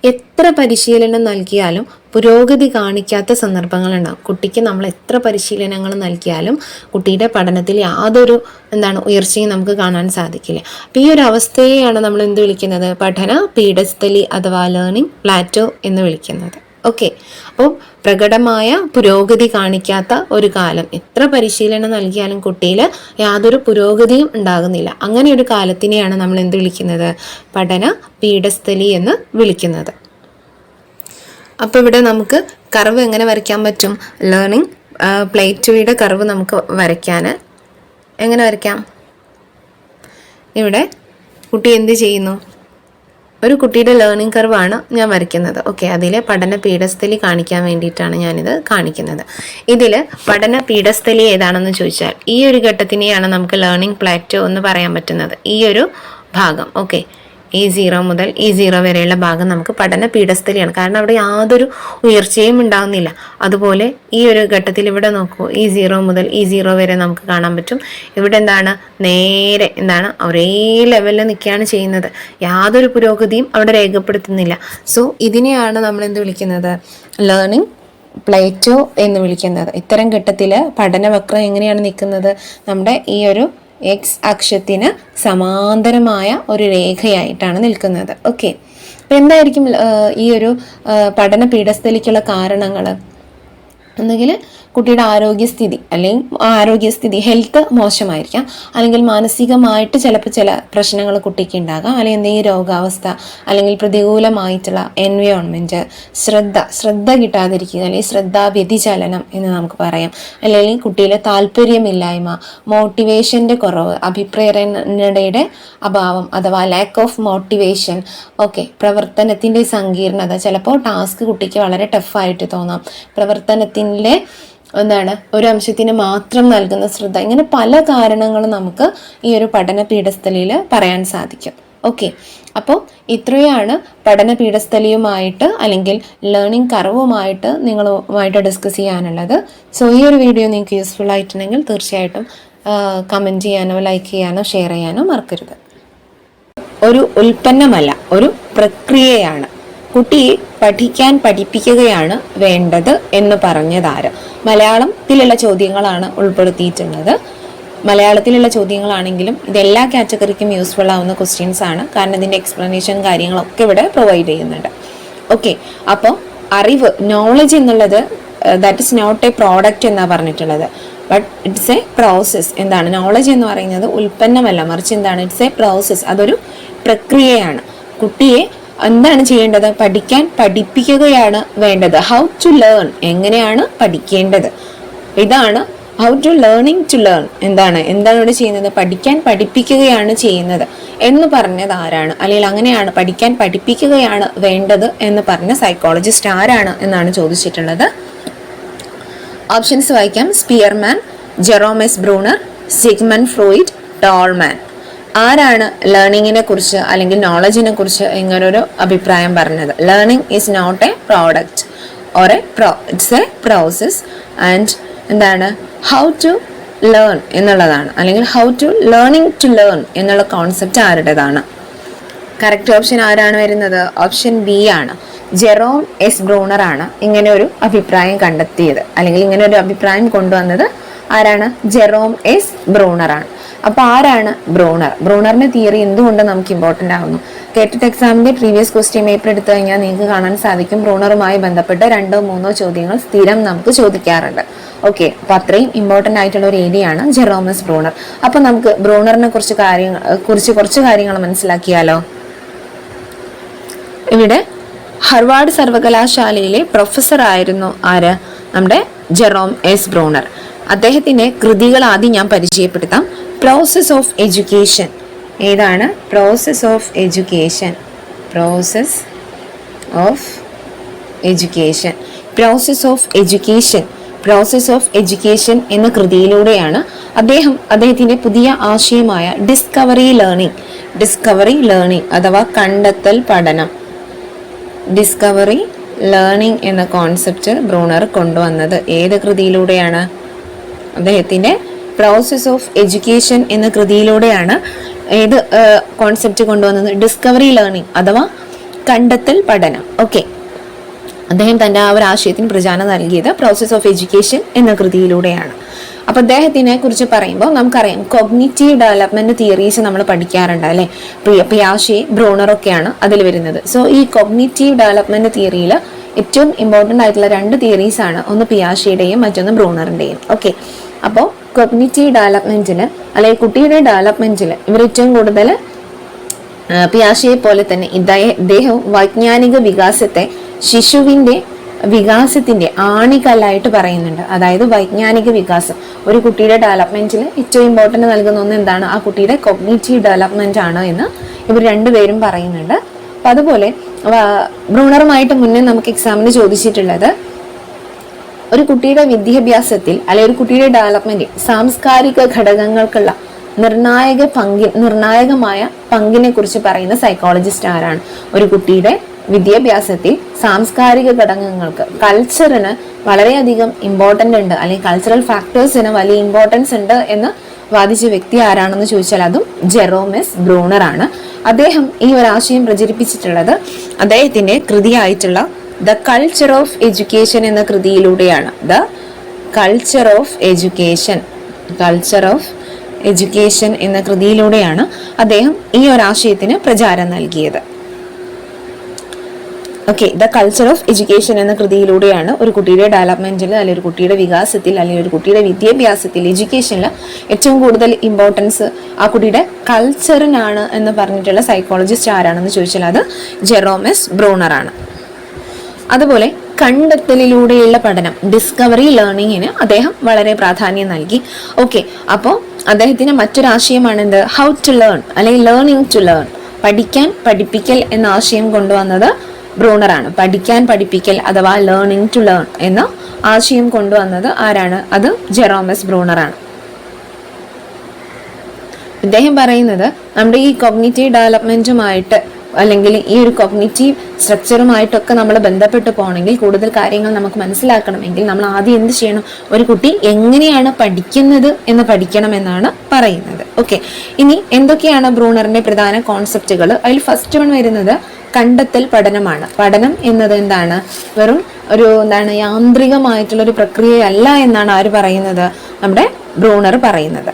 എത്ര പരിശീലനം നൽകിയാലും പുരോഗതി കാണിക്കാത്ത സന്ദർഭങ്ങളുണ്ടാകും. കുട്ടിക്ക് നമ്മൾ എത്ര പരിശീലനങ്ങൾ നൽകിയാലും കുട്ടിയുടെ പഠനത്തിൽ യാതൊരു ഉയർച്ചയും നമുക്ക് കാണാൻ സാധിക്കില്ല. അപ്പോൾ ഈ ഒരു അവസ്ഥയെയാണ് നമ്മൾ എന്ത് വിളിക്കുന്നത്? പഠന പീഠസ്ഥലി അഥവാ ലേണിംഗ് പ്ലാറ്റോ എന്ന് വിളിക്കുന്നത്. ഓക്കെ, അപ്പോൾ പ്രകടമായ പുരോഗതി കാണിക്കാത്ത ഒരു കാലം, എത്ര പരിശീലനം നൽകിയാലും കുട്ടിയിൽ യാതൊരു പുരോഗതിയും ഉണ്ടാകുന്നില്ല. അങ്ങനെ ഒരു കാലത്തിനെയാണ് നമ്മൾ എന്ത് വിളിക്കുന്നത്? പഠന പീഠസ്ഥലി എന്ന് വിളിക്കുന്നത്. അപ്പോൾ ഇവിടെ നമുക്ക് കർവ് എങ്ങനെ വരയ്ക്കാൻ പറ്റും? ലേണിംഗ് പ്ലേറ്റോയുടെ കർവ് നമുക്ക് വരയ്ക്കാൻ എങ്ങനെ വരയ്ക്കാം? ഇവിടെ കുട്ടി എന്ത് ചെയ്യുന്നു? ഒരു കുട്ടിയുടെ ലേണിംഗ് കർവാണ് ഞാൻ വരയ്ക്കുന്നത്. ഓക്കെ, അതിലെ പഠന പീഠസ്ഥലി കാണിക്കാൻ വേണ്ടിയിട്ടാണ് ഞാനിത് കാണിക്കുന്നത്. ഇതിൽ പഠന പീഠസ്ഥലി ഏതാണെന്ന് ചോദിച്ചാൽ ഈ ഒരു ഘട്ടത്തിനെയാണ് നമുക്ക് ലേണിംഗ് പ്ലാറ്റോ എന്ന് പറയാൻ പറ്റുന്നത്. ഈ ഒരു ഭാഗം, ഓക്കെ, E0 മുതൽ E0 വരെയുള്ള ഭാഗം നമുക്ക് പഠന പീഠസ്ഥലിയാണ്. കാരണം അവിടെ യാതൊരു ഉയർച്ചയും ഉണ്ടാകുന്നില്ല. അതുപോലെ ഈ ഒരു ഘട്ടത്തിൽ ഇവിടെ നോക്കൂ, E0 മുതൽ E0 വരെ നമുക്ക് കാണാൻ പറ്റും. ഇവിടെ എന്താണ്, നേരെ എന്താണ് ഒരേ ലെവലിൽ നിൽക്കുകയാണ് ചെയ്യുന്നത്. യാതൊരു പുരോഗതിയും അവിടെ രേഖപ്പെടുത്തുന്നില്ല. സോ ഇതിനെയാണ് നമ്മൾ എന്ത് വിളിക്കുന്നത്, ലേണിംഗ് പ്ലേറ്റോ എന്ന് വിളിക്കുന്നത്. ഇത്തരം ഘട്ടത്തിൽ പഠനവക്രം എങ്ങനെയാണ് നിൽക്കുന്നത്, നമ്മുടെ ഈ ഒരു എക്സ് അക്ഷത്തിന് സമാന്തരമായ ഒരു രേഖയായിട്ടാണ് നിൽക്കുന്നത്. ഓക്കെ, അപ്പം എന്തായിരിക്കും ഈ ഒരു പഠന പീഠസ്ഥലിക്കുള്ള കാരണങ്ങൾ? ഒന്നുകിൽ കുട്ടിയുടെ ആരോഗ്യസ്ഥിതി ഹെൽത്ത് മോശമായിരിക്കാം, അല്ലെങ്കിൽ മാനസികമായിട്ട് ചിലപ്പോൾ ചില പ്രശ്നങ്ങൾ കുട്ടിക്ക് ഉണ്ടാകാം, അല്ലെങ്കിൽ എന്തെങ്കിലും രോഗാവസ്ഥ, അല്ലെങ്കിൽ പ്രതികൂലമായിട്ടുള്ള എൻവയോൺമെൻറ്റ്, ശ്രദ്ധ കിട്ടാതിരിക്കുക, അല്ലെങ്കിൽ ശ്രദ്ധാ വ്യതിചലനം എന്ന് നമുക്ക് പറയാം, അല്ലെങ്കിൽ കുട്ടിയിലെ താല്പര്യമില്ലായ്മ, മോട്ടിവേഷൻ്റെ കുറവ്, അഭിപ്രേരണയുടെ അഭാവം അഥവാ ലാക്ക് ഓഫ് മോട്ടിവേഷൻ. ഓക്കെ, പ്രവർത്തനത്തിൻ്റെ സങ്കീർണത, ചിലപ്പോൾ ടാസ്ക് കുട്ടിക്ക് വളരെ ടഫായിട്ട് തോന്നാം, പ്രവർത്തനത്തിൻ്റെ ഒരു അംശത്തിന് മാത്രം നൽകുന്ന ശ്രദ്ധ, ഇങ്ങനെ പല കാരണങ്ങളും നമുക്ക് ഈ ഒരു പഠന പീഠസ്ഥലിയിൽ പറയാൻ സാധിക്കും. ഓക്കെ, അപ്പോൾ ഇത്രയാണ് പഠന പീഠസ്ഥലിയുമായിട്ട് അല്ലെങ്കിൽ ലേണിംഗ് കർവുമായിട്ട് നിങ്ങളുമായിട്ട് ഡിസ്കസ് ചെയ്യാനുള്ളത്. സോ ഈ ഒരു വീഡിയോ നിങ്ങൾക്ക് യൂസ്ഫുൾ ആയിട്ടുണ്ടെങ്കിൽ തീർച്ചയായിട്ടും കമൻറ്റ് ചെയ്യാനോ ലൈക്ക് ചെയ്യാനോ ഷെയർ ചെയ്യാനോ മറക്കരുത്. ഒരു ഉൽപ്പന്നമല്ല, ഒരു പ്രക്രിയയാണ്. കുട്ടിയെ പഠിപ്പിക്കുകയാണ് വേണ്ടത് എന്ന് പറഞ്ഞതാര്? മലയാളത്തിലുള്ള ചോദ്യങ്ങളാണ് ഉൾപ്പെടുത്തിയിട്ടുള്ളത്. മലയാളത്തിലുള്ള ചോദ്യങ്ങളാണെങ്കിലും ഇതെല്ലാ കാറ്റഗറിക്കും യൂസ്ഫുൾ ആവുന്ന ക്വസ്റ്റ്യൻസ് ആണ്. കാരണം ഇതിൻ്റെ എക്സ്പ്ലനേഷൻ കാര്യങ്ങളൊക്കെ ഇവിടെ പ്രൊവൈഡ് ചെയ്യുന്നുണ്ട്. ഓക്കെ, അപ്പോൾ അറിവ്, നോളജ് എന്നുള്ളത് that is not a product എന്നാണ് പറഞ്ഞിട്ടുള്ളത്. But it's a process. എന്താണ് നോളജ് എന്ന് പറയുന്നത്? ഉൽപ്പന്നമല്ല, മറിച്ച് എന്താണ്? It's a process. അതൊരു പ്രക്രിയയാണ്. കുട്ടിയെ എന്താണ് ചെയ്യേണ്ടത്? പഠിപ്പിക്കുകയാണ് വേണ്ടത്. ഹൗ ടു ലേൺ, എങ്ങനെയാണ് പഠിക്കേണ്ടത്? ഇതാണ് how to learning to learn. എന്താണ് ഇവിടെ ചെയ്യുന്നത്? പഠിപ്പിക്കുകയാണ് ചെയ്യുന്നത് എന്ന് പറഞ്ഞത് ആരാണ്? അല്ലെങ്കിൽ അങ്ങനെയാണ് പഠിപ്പിക്കുകയാണ് വേണ്ടത് എന്ന് പറഞ്ഞ സൈക്കോളജിസ്റ്റ് ആരാണ് എന്നാണ് ചോദിച്ചിട്ടുള്ളത്. ഓപ്ഷൻസ് വായിക്കാം. Spearman, Jerome S Bruner, Sigmund Freud, Tolman. ആരാണ് ലേണിങ്ങിനെ കുറിച്ച് അല്ലെങ്കിൽ നോളജിനെ കുറിച്ച് ഇങ്ങനൊരു അഭിപ്രായം പറഞ്ഞത്? Learning is not a product or it's a process. And എന്താണ് ഹൗ ടു ലേൺ എന്നുള്ളതാണ്, അല്ലെങ്കിൽ how to learning to learn എന്നുള്ള കോൺസെപ്റ്റ് ആരുടേതാണ്? കറക്റ്റ് ഓപ്ഷൻ ആരാണ് വരുന്നത്? ഓപ്ഷൻ ബി ആണ്. ജെറോം എസ് ബ്രൂണർ ആണ് ഇങ്ങനെ ഒരു അഭിപ്രായം കണ്ടെത്തിയത്, അല്ലെങ്കിൽ ഇങ്ങനെ ഒരു അഭിപ്രായം കൊണ്ടുവന്നത് ആരാണ്? ജെറോം എസ് ബ്രൂണർ ആണ്. അപ്പൊ ആരാണ് ബ്രൂണർ? ബ്രൂണറിന്റെ തിയറി എന്തുകൊണ്ട് നമുക്ക് ഇമ്പോർട്ടന്റ് ആവുന്നു? കേട്ടിട്ട് എക്സാമിന്റെ പ്രീവിയസ് ക്വസ്റ്റ്യൻ പേപ്പർ എടുത്തു കഴിഞ്ഞാൽ നിങ്ങൾക്ക് കാണാൻ സാധിക്കും ബ്രൂണറുമായി ബന്ധപ്പെട്ട് 2-3 ചോദ്യങ്ങൾ സ്ഥിരം നമുക്ക് ചോദിക്കാറുണ്ട്. ഓക്കെ, അപ്പൊ അത്രയും ഇമ്പോർട്ടന്റ് ആയിട്ടുള്ള ഒരു ഏരിയ ആണ് ജെറോം എസ് ബ്രൂണർ. അപ്പൊ നമുക്ക് ബ്രൂണറിനെ കുറിച്ച് കുറച്ച് കാര്യങ്ങൾ മനസ്സിലാക്കിയാലോ? ഇവിടെ ഹാർവാർഡ് സർവകലാശാലയിലെ പ്രൊഫസർ ആയിരുന്നു ആര്? നമ്മുടെ ജെറോം എസ് ബ്രൂണർ. അദ്ദേഹത്തിന്റെ കൃതികൾ ആദ്യം ഞാൻ പരിചയപ്പെടുത്താം. Process of education. ഏതാണ്? Process of education. Process of education. Process of education. Process of education എന്ന കൃതിയിലൂടെയാണ് അദ്ദേഹത്തിന്റെ പുതിയ ആശയമായ ഡിസ്കവറി ലേണിംഗ് അഥവാ കണ്ടെത്തൽ പഠനം, ഡിസ്കവറി ലേണിംഗ് എന്ന കോൺസെപ്റ്റ് ബ്രൂണർ കൊണ്ടുവന്നത്. ഏത് കൃതിയിലൂടെയാണ്? അദ്ദേഹത്തിന്റെ പ്രോസസ് ഓഫ് എഡ്യൂക്കേഷൻ എന്ന കൃതിയിലൂടെയാണ് ഏത് കോൺസെപ്റ്റ് കൊണ്ടുവന്നത്? ഡിസ്കവറി ലേണിംഗ് അഥവാ കണ്ടെത്തൽ പഠനം. ഓക്കെ, അദ്ദേഹം തന്റെ ആ ഒരു ആശയത്തിന് പ്രചാരണം നൽകിയത് പ്രോസസ് ഓഫ് എഡ്യൂക്കേഷൻ എന്ന കൃതിയിലൂടെയാണ്. അപ്പൊ അദ്ദേഹത്തിനെ കുറിച്ച് പറയുമ്പോൾ നമുക്കറിയാം കോഗ്നിറ്റീവ് ഡെവലപ്മെന്റ് തിയറീസ് നമ്മൾ പഠിക്കാറുണ്ട് അല്ലെ? പിയാഷെ, ബ്രൂണറൊക്കെയാണ് അതിൽ വരുന്നത്. സോ ഈ കോഗ്നിറ്റീവ് ഡെവലപ്മെന്റ് തിയറിയിൽ ഏറ്റവും ഇമ്പോർട്ടൻ്റ് ആയിട്ടുള്ള 2 തിയറീസ് ആണ്. ഒന്ന് പിയാഷെയുടെയും മറ്റൊന്ന് ബ്രൂണറിന്റെയും. ഓക്കെ, അപ്പോൾ കോഗ്നിറ്റീവ് ഡെവലപ്മെന്റിൽ അല്ലെങ്കിൽ കുട്ടിയുടെ ഡെവലപ്മെന്റിൽ ഇവർ ഏറ്റവും കൂടുതൽ പിയാഷെയെ പോലെ തന്നെ ഇദ്ദേഹം വൈജ്ഞാനിക വികാസത്തെ ശിശുവിന്റെ വികാസത്തിന്റെ ആണിക്കല്ലായിട്ട് പറയുന്നുണ്ട്. അതായത് വൈജ്ഞാനിക വികാസം ഒരു കുട്ടിയുടെ ഡെവലപ്മെന്റിൽ ഏറ്റവും ഇമ്പോർട്ടൻറ്റ് നൽകുന്ന ഒന്ന് എന്താണ്? ആ കുട്ടിയുടെ കോഗ്നിറ്റീവ് ഡെവലപ്മെന്റ് ആണ് എന്ന് ഇവർ 2 പേരും പറയുന്നുണ്ട്. അപ്പം അതുപോലെ ബ്രൂണറുമായിട്ട് മുന്നേ നമുക്ക് എക്സാമിന് ചോദിച്ചിട്ടുള്ളത് ഒരു കുട്ടിയുടെ വിദ്യാഭ്യാസത്തിൽ അല്ലെങ്കിൽ ഒരു കുട്ടിയുടെ ഡെവലപ്മെന്റിൽ സാംസ്കാരിക ഘടകങ്ങൾക്കുള്ള നിർണായകമായ പങ്കിനെ കുറിച്ച് പറയുന്ന സൈക്കോളജിസ്റ്റ് ആരാണ്? ഒരു കുട്ടിയുടെ വിദ്യാഭ്യാസത്തിൽ സാംസ്കാരിക ഘടകങ്ങൾക്ക്, കൾച്ചറിന് വളരെയധികം ഇമ്പോർട്ടൻ്റ് ഉണ്ട്, അല്ലെങ്കിൽ കൾച്ചറൽ ഫാക്ടേഴ്സിന് വലിയ ഇമ്പോർട്ടൻസ് ഉണ്ട് എന്ന് വാദിച്ച വ്യക്തി ആരാണെന്ന് ചോദിച്ചാൽ അതും ജെറോം എസ് ബ്രൂണർ ആണ്. അദ്ദേഹം ഈ ഒരു ആശയം പ്രചരിപ്പിച്ചിട്ടുള്ളത് അദ്ദേഹത്തിന്റെ കൃതിയായിട്ടുള്ള ദ കൾച്ചർ ഓഫ് എഡ്യൂക്കേഷൻ എന്ന കൃതിയിലൂടെയാണ്. ദ കൾച്ചർ ഓഫ് എഡ്യൂക്കേഷൻ എന്ന കൃതിയിലൂടെയാണ് അദ്ദേഹം ഈ ഒരു ആശയത്തിന് പ്രചാരം നൽകിയത്. Okay, the culture of education എന്ന കൃതിയിലൂടെയാണ് ഒരു കുട്ടിയുടെ ഡെവലപ്മെന്റിൽ, അല്ലെങ്കിൽ ഒരു കുട്ടിയുടെ വികാസത്തിൽ, അല്ലെങ്കിൽ ഒരു കുട്ടിയുടെ വിദ്യാഭ്യാസത്തിൽ, എഡ്യൂക്കേഷനിൽ ഏറ്റവും കൂടുതൽ ഇമ്പോർട്ടൻസ് ആ കുട്ടിയുടെ കൾച്ചറിനാണ് എന്ന് പറഞ്ഞിട്ടുള്ള സൈക്കോളജിസ്റ്റ് ആരാണെന്ന് ചോദിച്ചാൽ അത് ജെറോം എസ് ബ്രൂണർ ആണ്. അതുപോലെ കണ്ടെത്തലിലൂടെയുള്ള പഠനം, ഡിസ്കവറി ലേണിങ്ങിന് അദ്ദേഹം വളരെ പ്രാധാന്യം നൽകി. ഓക്കെ, അപ്പോൾ അദ്ദേഹത്തിന് മറ്റൊരാശയമാണ് എന്ത്? ഹൗ ടു ലേൺ, അല്ലെങ്കിൽ ലേണിംഗ് ടു ലേൺ, പഠിക്കാൻ പഠിപ്പിക്കൽ എന്ന ആശയം കൊണ്ടുവന്നത് ബ്രൂണറാണ്. പഠിക്കാൻ പഠിപ്പിക്കൽ അഥവാ ലേണിംഗ് ടു ലേൺ എന്ന ആശയം കൊണ്ടുവന്നത് ആരാണ്? അത് ജെറോം എസ് ബ്രൂണറാണ്. ഇദ്ദേഹം പറയുന്നത് നമ്മുടെ ഈ കോഗ്നിറ്റീവ് ഡെവലപ്മെന്റുമായിട്ട്, അല്ലെങ്കിൽ ഈ ഒരു കോഗ്നിറ്റീവ് സ്ട്രക്ചറുമായിട്ടൊക്കെ നമ്മൾ ബന്ധപ്പെട്ട് പോകണമെങ്കിൽ, കൂടുതൽ കാര്യങ്ങൾ നമുക്ക് മനസ്സിലാക്കണമെങ്കിൽ നമ്മൾ ആദ്യം എന്ത് ചെയ്യണം? ഒരു കുട്ടി എങ്ങനെയാണ് പഠിക്കുന്നത് എന്ന് പഠിക്കണമെന്നാണ് പറയുന്നത്. ഓക്കെ, ഇനി എന്തൊക്കെയാണ് ബ്രൂണറിന്റെ പ്രധാന കോൺസെപ്റ്റുകൾ? അതിൽ ഫസ്റ്റ് വൺ വരുന്നത് കണ്ടെത്തൽ പഠനമാണ്. പഠനം എന്നത് എന്താണ്? വെറും ഒരു യാന്ത്രികമായിട്ടുള്ള ഒരു പ്രക്രിയയല്ല എന്നാണ് ആര് പറയുന്നത്? നമ്മുടെ ബ്രൂണർ പറയുന്നത്.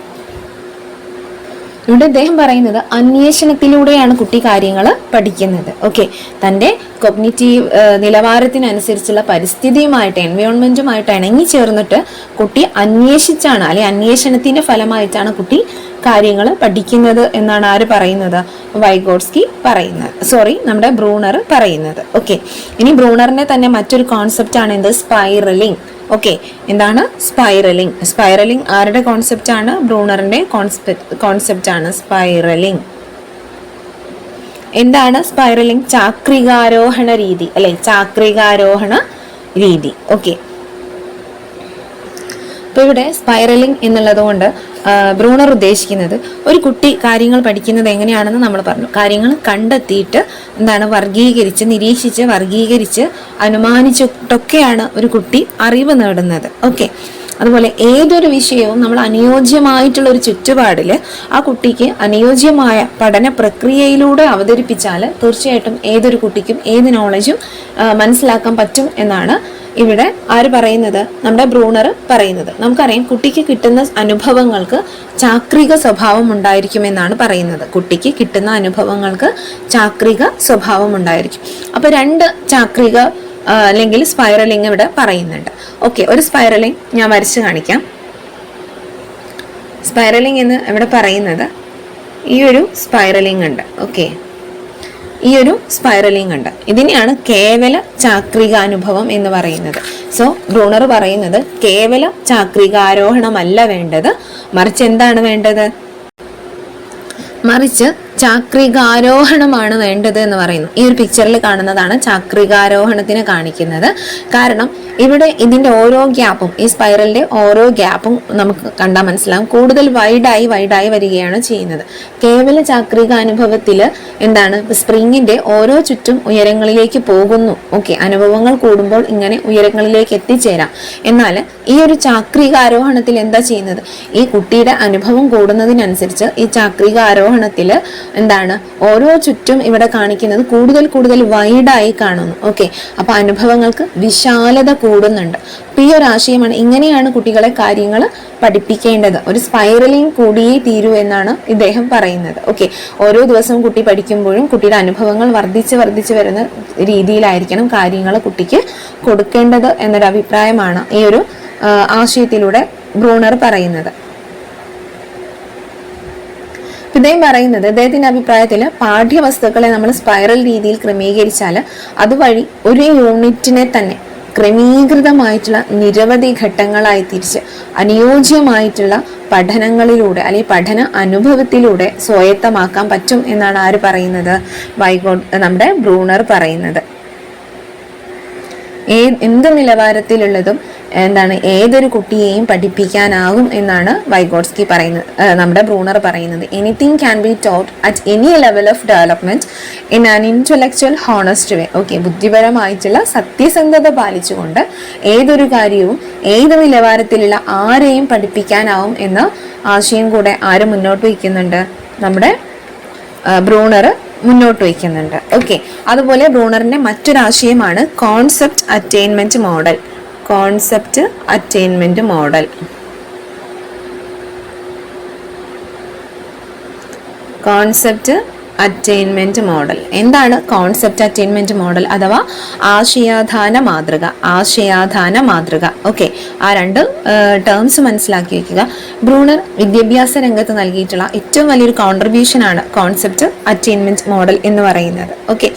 ഇവിടെ അദ്ദേഹം പറയുന്നത് അന്വേഷണത്തിലൂടെയാണ് കുട്ടി കാര്യങ്ങൾ പഠിക്കുന്നത്. ഓക്കെ, തൻ്റെ കോഗ്നിറ്റീവ് നിലവാരത്തിനനുസരിച്ചുള്ള പരിസ്ഥിതിയുമായിട്ട്, എൻവയോൺമെന്റുമായിട്ട് ഇണങ്ങി ചേർന്നിട്ട് കുട്ടി അന്വേഷിച്ചാണ്, അല്ലെങ്കിൽ അന്വേഷണത്തിന്റെ ഫലമായിട്ടാണ് കുട്ടി കാര്യങ്ങൾ പഠിക്കുന്നത് എന്നാണ് ആര് പറയുന്നത്? വൈഗോട്സ്കി പറയുന്നത്, നമ്മുടെ ബ്രൂണർ പറയുന്നത്. ഓക്കെ, ഇനി ബ്രൂണറിന്റെ തന്നെ മറ്റൊരു കോൺസെപ്റ്റ് ആണ് എന്ത്? സ്പൈറലിംഗ്. ഓക്കെ, എന്താണ് സ്പൈറലിംഗ്? സ്പൈറലിംഗ് ആരുടെ കോൺസെപ്റ്റ് ആണ്? ബ്രൂണറിന്റെ കോൺസെപ്റ്റ് ആണ് സ്പൈറലിംഗ്. എന്താണ് സ്പൈറലിംഗ്? ചാക്രികാരോഹണ രീതി, അല്ലെ? ചാക്രികാരോഹണ രീതി. ഓക്കെ, അപ്പൊ ഇവിടെ സ്പൈറലിംഗ് എന്നുള്ളത് കൊണ്ട് ബ്രൂണർ ഉദ്ദേശിക്കുന്നത് ഒരു കുട്ടി കാര്യങ്ങൾ പഠിക്കുന്നത് എങ്ങനെയാണെന്ന് നമ്മൾ പറഞ്ഞു. കാര്യങ്ങൾ കണ്ടെത്തിയിട്ട് വർഗീകരിച്ച്, നിരീക്ഷിച്ച്, വർഗീകരിച്ച്, അനുമാനിച്ചിട്ടൊക്കെയാണ് ഒരു കുട്ടി അറിവ് നേടുന്നത്. ഓക്കെ, അതുപോലെ ഏതൊരു വിഷയവും നമ്മൾ അനുയോജ്യമായിട്ടുള്ള ഒരു ചുറ്റുപാടിൽ ആ കുട്ടിക്ക് അനുയോജ്യമായ പഠന പ്രക്രിയയിലൂടെ അവതരിപ്പിച്ചാൽ തീർച്ചയായിട്ടും ഏതൊരു കുട്ടിക്കും ഏത് നോളജും മനസ്സിലാക്കാൻ പറ്റും എന്നാണ് ഇവിടെ ആര് പറയുന്നത്? നമ്മുടെ ബ്രൂണർ പറയുന്നത്. നമുക്കറിയാം കുട്ടിക്ക് കിട്ടുന്ന അനുഭവങ്ങൾക്ക് ചാക്രിക സ്വഭാവം ഉണ്ടായിരിക്കുമെന്നാണ് പറയുന്നത്. കുട്ടിക്ക് കിട്ടുന്ന അനുഭവങ്ങൾക്ക് ചാക്രിക സ്വഭാവം ഉണ്ടായിരിക്കും. അപ്പൊ രണ്ട് ചാക്രിക അല്ലെങ്കിൽ സ്പൈറലിംഗ് ഇവിടെ പറയുന്നുണ്ട്. ഓക്കെ, ഒരു സ്പൈറലിംഗ് ഞാൻ വരച്ച് കാണിക്കാം. സ്പൈറലിംഗ് എന്ന് ഇവിടെ പറയുന്നത് ഈ ഒരു സ്പൈറലിംഗ് ഉണ്ട്. ഓക്കെ, ഈ ഒരു സ്പൈറലിംഗ് ഉണ്ട്. ഇതിനെയാണ് കേവല ചാക്രികാനുഭവം എന്ന് പറയുന്നത്. സോ ബ്രൂണർ പറയുന്നത് കേവല ചാക്രികാരോഹണമല്ല വേണ്ടത്, മറിച്ച് എന്താണ് വേണ്ടത്? മറിച്ച് ചാക്രികാരോഹണമാണ് വേണ്ടത് എന്ന് പറയുന്നു. ഈ ഒരു പിക്ചറിൽ കാണുന്നതാണ് ചാക്രികാരോഹണത്തിന് കാണിക്കുന്നത്. കാരണം ഇവിടെ ഇതിന്റെ ഓരോ ഗ്യാപ്പും, ഈ സ്പൈറലിന്റെ ഓരോ ഗ്യാപ്പും നമുക്ക് കണ്ടാൽ മനസ്സിലാവും കൂടുതൽ വൈഡായി വരികയാണ് ചെയ്യുന്നത്. കേവല ചാക്രിക അനുഭവത്തില് സ്പ്രിങ്ങിന്റെ ഓരോ ചുറ്റും ഉയരങ്ങളിലേക്ക് പോകുന്നു. ഓക്കെ, അനുഭവങ്ങൾ കൂടുമ്പോൾ ഇങ്ങനെ ഉയരങ്ങളിലേക്ക് എത്തിച്ചേരാം. എന്നാൽ ഈ ഒരു ചാക്രികാരോഹണത്തിൽ എന്താ ചെയ്യുന്നത്? ഈ കുട്ടിയുടെ അനുഭവം കൂടുന്നതിനനുസരിച്ച് ഈ ചാക്രികാരോഹണത്തില് ഓരോ ചുറ്റും ഇവിടെ കാണിക്കുന്നത് കൂടുതൽ വൈഡായി കാണുന്നു. ഓക്കെ, അപ്പൊ അനുഭവങ്ങൾക്ക് വിശാലത കൂടുന്നുണ്ട്. അപ്പൊ ഈ ഒരു ആശയമാണ്, ഇങ്ങനെയാണ് കുട്ടികളെ കാര്യങ്ങൾ പഠിപ്പിക്കേണ്ടത്. ഒരു സ്പൈറലിംഗ് കൂടിയേ തീരൂ എന്നാണ് ഇദ്ദേഹം പറയുന്നത്. ഓക്കെ, ഓരോ ദിവസവും കുട്ടി പഠിക്കുമ്പോഴും കുട്ടിയുടെ അനുഭവങ്ങൾ വർദ്ധിച്ച് വരുന്ന രീതിയിലായിരിക്കണം കാര്യങ്ങൾ കുട്ടിക്ക് കൊടുക്കേണ്ടത് എന്നൊരു അഭിപ്രായമാണ് ഈ ഒരു ആശയത്തിലൂടെ ബ്രൂണർ പറയുന്നത്. ഇദ്ദേഹം പറയുന്നത്, ഇദ്ദേഹത്തിന്റെ അഭിപ്രായത്തിൽ പാഠ്യവസ്തുക്കളെ നമ്മൾ സ്പൈറൽ രീതിയിൽ ക്രമീകരിച്ചാൽ അതുവഴി ഒരു യൂണിറ്റിനെ തന്നെ ക്രമീകൃതമായിട്ടുള്ള നിരവധി ഘട്ടങ്ങളായി തിരിച്ച് അനുയോജ്യമായിട്ടുള്ള പഠനങ്ങളിലൂടെ അല്ലെങ്കിൽ പഠന അനുഭവത്തിലൂടെ സ്വായത്തമാക്കാൻ പറ്റും എന്നാണ് ആര് പറയുന്നത്? നമ്മുടെ ബ്രൂണർ പറയുന്നത്. എന്ത് നിലവാരത്തിലുള്ളതും ഏതൊരു കുട്ടിയെയും പഠിപ്പിക്കാനാകും എന്നാണ് വൈഗോട്സ്കി പറയുന്നത്, നമ്മുടെ ബ്രൂണർ പറയുന്നത്. Anything can be taught at any level of development in an intellectual honest way. Okay, ബുദ്ധിപരമായിട്ടുള്ള സത്യസന്ധത പാലിച്ചുകൊണ്ട് ഏതൊരു കാര്യവും ഏത് നിലവാരത്തിലുള്ള ആരെയും പഠിപ്പിക്കാനാവും എന്ന ആശയം കൂടെ ആര് മുന്നോട്ട് വയ്ക്കുന്നുണ്ട്? നമ്മുടെ ബ്രൂണർ മുന്നോട്ട് വയ്ക്കുന്നുണ്ട്. ഓക്കെ, അതുപോലെ ബ്രൂണറിന്റെ മറ്റൊരാശയമാണ് concept attainment model. Concept attainment model. Concept attainment model എന്താണ്? കോൺസെപ്റ്റ് അറ്റൈൻമെന്റ് മോഡൽ അഥവാ ആശയാധാന മാതൃക. ആശയാധാന മാതൃക. ഓക്കെ, ആ രണ്ട് ടേംസ് മനസ്സിലാക്കി വെക്കുക. ബ്രൂണർ വിദ്യാഭ്യാസ രംഗത്ത് നൽകിയിട്ടുള്ള ഏറ്റവും വലിയൊരു കോൺട്രിബ്യൂഷൻ ആണ് കോൺസെപ്റ്റ് അറ്റൈൻമെന്റ് മോഡൽ എന്ന് പറയുന്നത്. ഓക്കെ,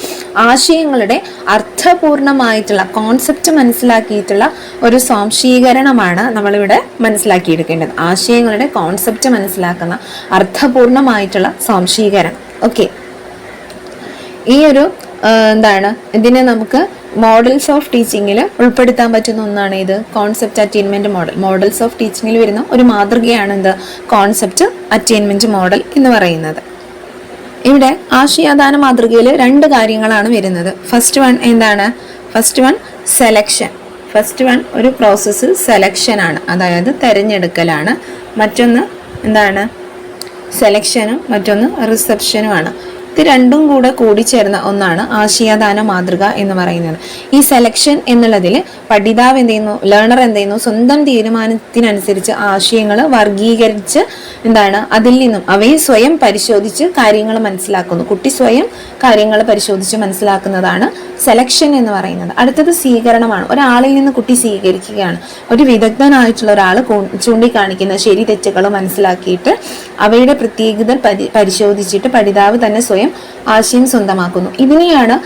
ആശയങ്ങളുടെ അർത്ഥപൂർണമായിട്ടുള്ള കോൺസെപ്റ്റ് മനസ്സിലാക്കിയിട്ടുള്ള ഒരു സ്വാംശീകരണമാണ് നമ്മളിവിടെ മനസ്സിലാക്കിയെടുക്കേണ്ടത്. ആശയങ്ങളുടെ കോൺസെപ്റ്റ് മനസ്സിലാക്കുന്ന അർത്ഥപൂർണമായിട്ടുള്ള സ്വാംശീകരണം. ഓക്കെ, ഈ ഒരു ഇതിനെ നമുക്ക് മോഡൽസ് ഓഫ് ടീച്ചിങ്ങിൽ ഉൾപ്പെടുത്താൻ പറ്റുന്ന ഒന്നാണ് ഇത് concept attainment model. Models of ടീച്ചിങ്ങിൽ വരുന്ന ഒരു മാതൃകയാണ് കോൺസെപ്റ്റ് അറ്റൈൻമെന്റ് മോഡൽ എന്ന് പറയുന്നത്. ഇവിടെ ആശയാധാന മാതൃകയിൽ രണ്ട് കാര്യങ്ങളാണ് വരുന്നത്. First one selection. First one ഒരു പ്രോസസ്സ് സെലക്ഷൻ ആണ്, അതായത് തെരഞ്ഞെടുക്കലാണ്. മറ്റൊന്ന് സെലക്ഷനും മറ്റൊന്ന് റിസപ്ഷനുമാണ്. ഇത് രണ്ടും കൂടിച്ചേർന്ന ഒന്നാണ് ആശയാധാന മാതൃക എന്ന് പറയുന്നത്. ഈ സെലക്ഷൻ എന്നുള്ളതിൽ പഠിതാവ് ലേണർ സ്വന്തം തീരുമാനത്തിനനുസരിച്ച് ആശയങ്ങൾ വർഗീകരിച്ച് അതിൽ നിന്നും അവയെ സ്വയം പരിശോധിച്ച് കാര്യങ്ങൾ മനസ്സിലാക്കുന്നു. കുട്ടി സ്വയം കാര്യങ്ങൾ പരിശോധിച്ച് മനസ്സിലാക്കുന്നതാണ് സെലക്ഷൻ എന്ന് പറയുന്നത്. അടുത്തത് സ്വീകരണമാണ്. ഒരാളിൽ നിന്ന് കുട്ടി സ്വീകരിക്കുകയാണ്. ഒരു വിദഗ്ധനായിട്ടുള്ള ഒരാൾ ചൂണ്ടിക്കാണിക്കുന്ന ശരി തെറ്റുകൾ മനസ്സിലാക്കിയിട്ട് അവയുടെ പ്രത്യേകത പരിശോധിച്ചിട്ട് പഠിതാവ് തന്നെ സ്വയം ആശയം സ്വന്തമാക്കുന്നു. ഇതിനെയാണ്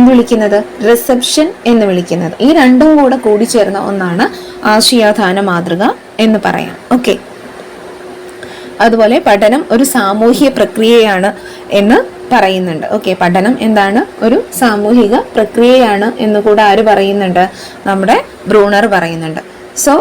വിളിക്കുന്നത്? റിസപ്ഷൻ എന്ന് വിളിക്കുന്നത്. ഈ രണ്ടും കൂടിച്ചേർന്ന ഒന്നാണ് ആശയാധാന മാതൃക എന്ന് പറയാം. ഓക്കെ, അതുപോലെ പഠനം ഒരു സാമൂഹിക പ്രക്രിയയാണ് എന്ന് പറയുന്നുണ്ട്. ഓക്കെ, പഠനം ഒരു സാമൂഹിക പ്രക്രിയയാണ് എന്ന് കൂടെ ആര് പറയുന്നുണ്ട്? നമ്മുടെ ബ്രൂണർ പറയുന്നുണ്ട്. സോ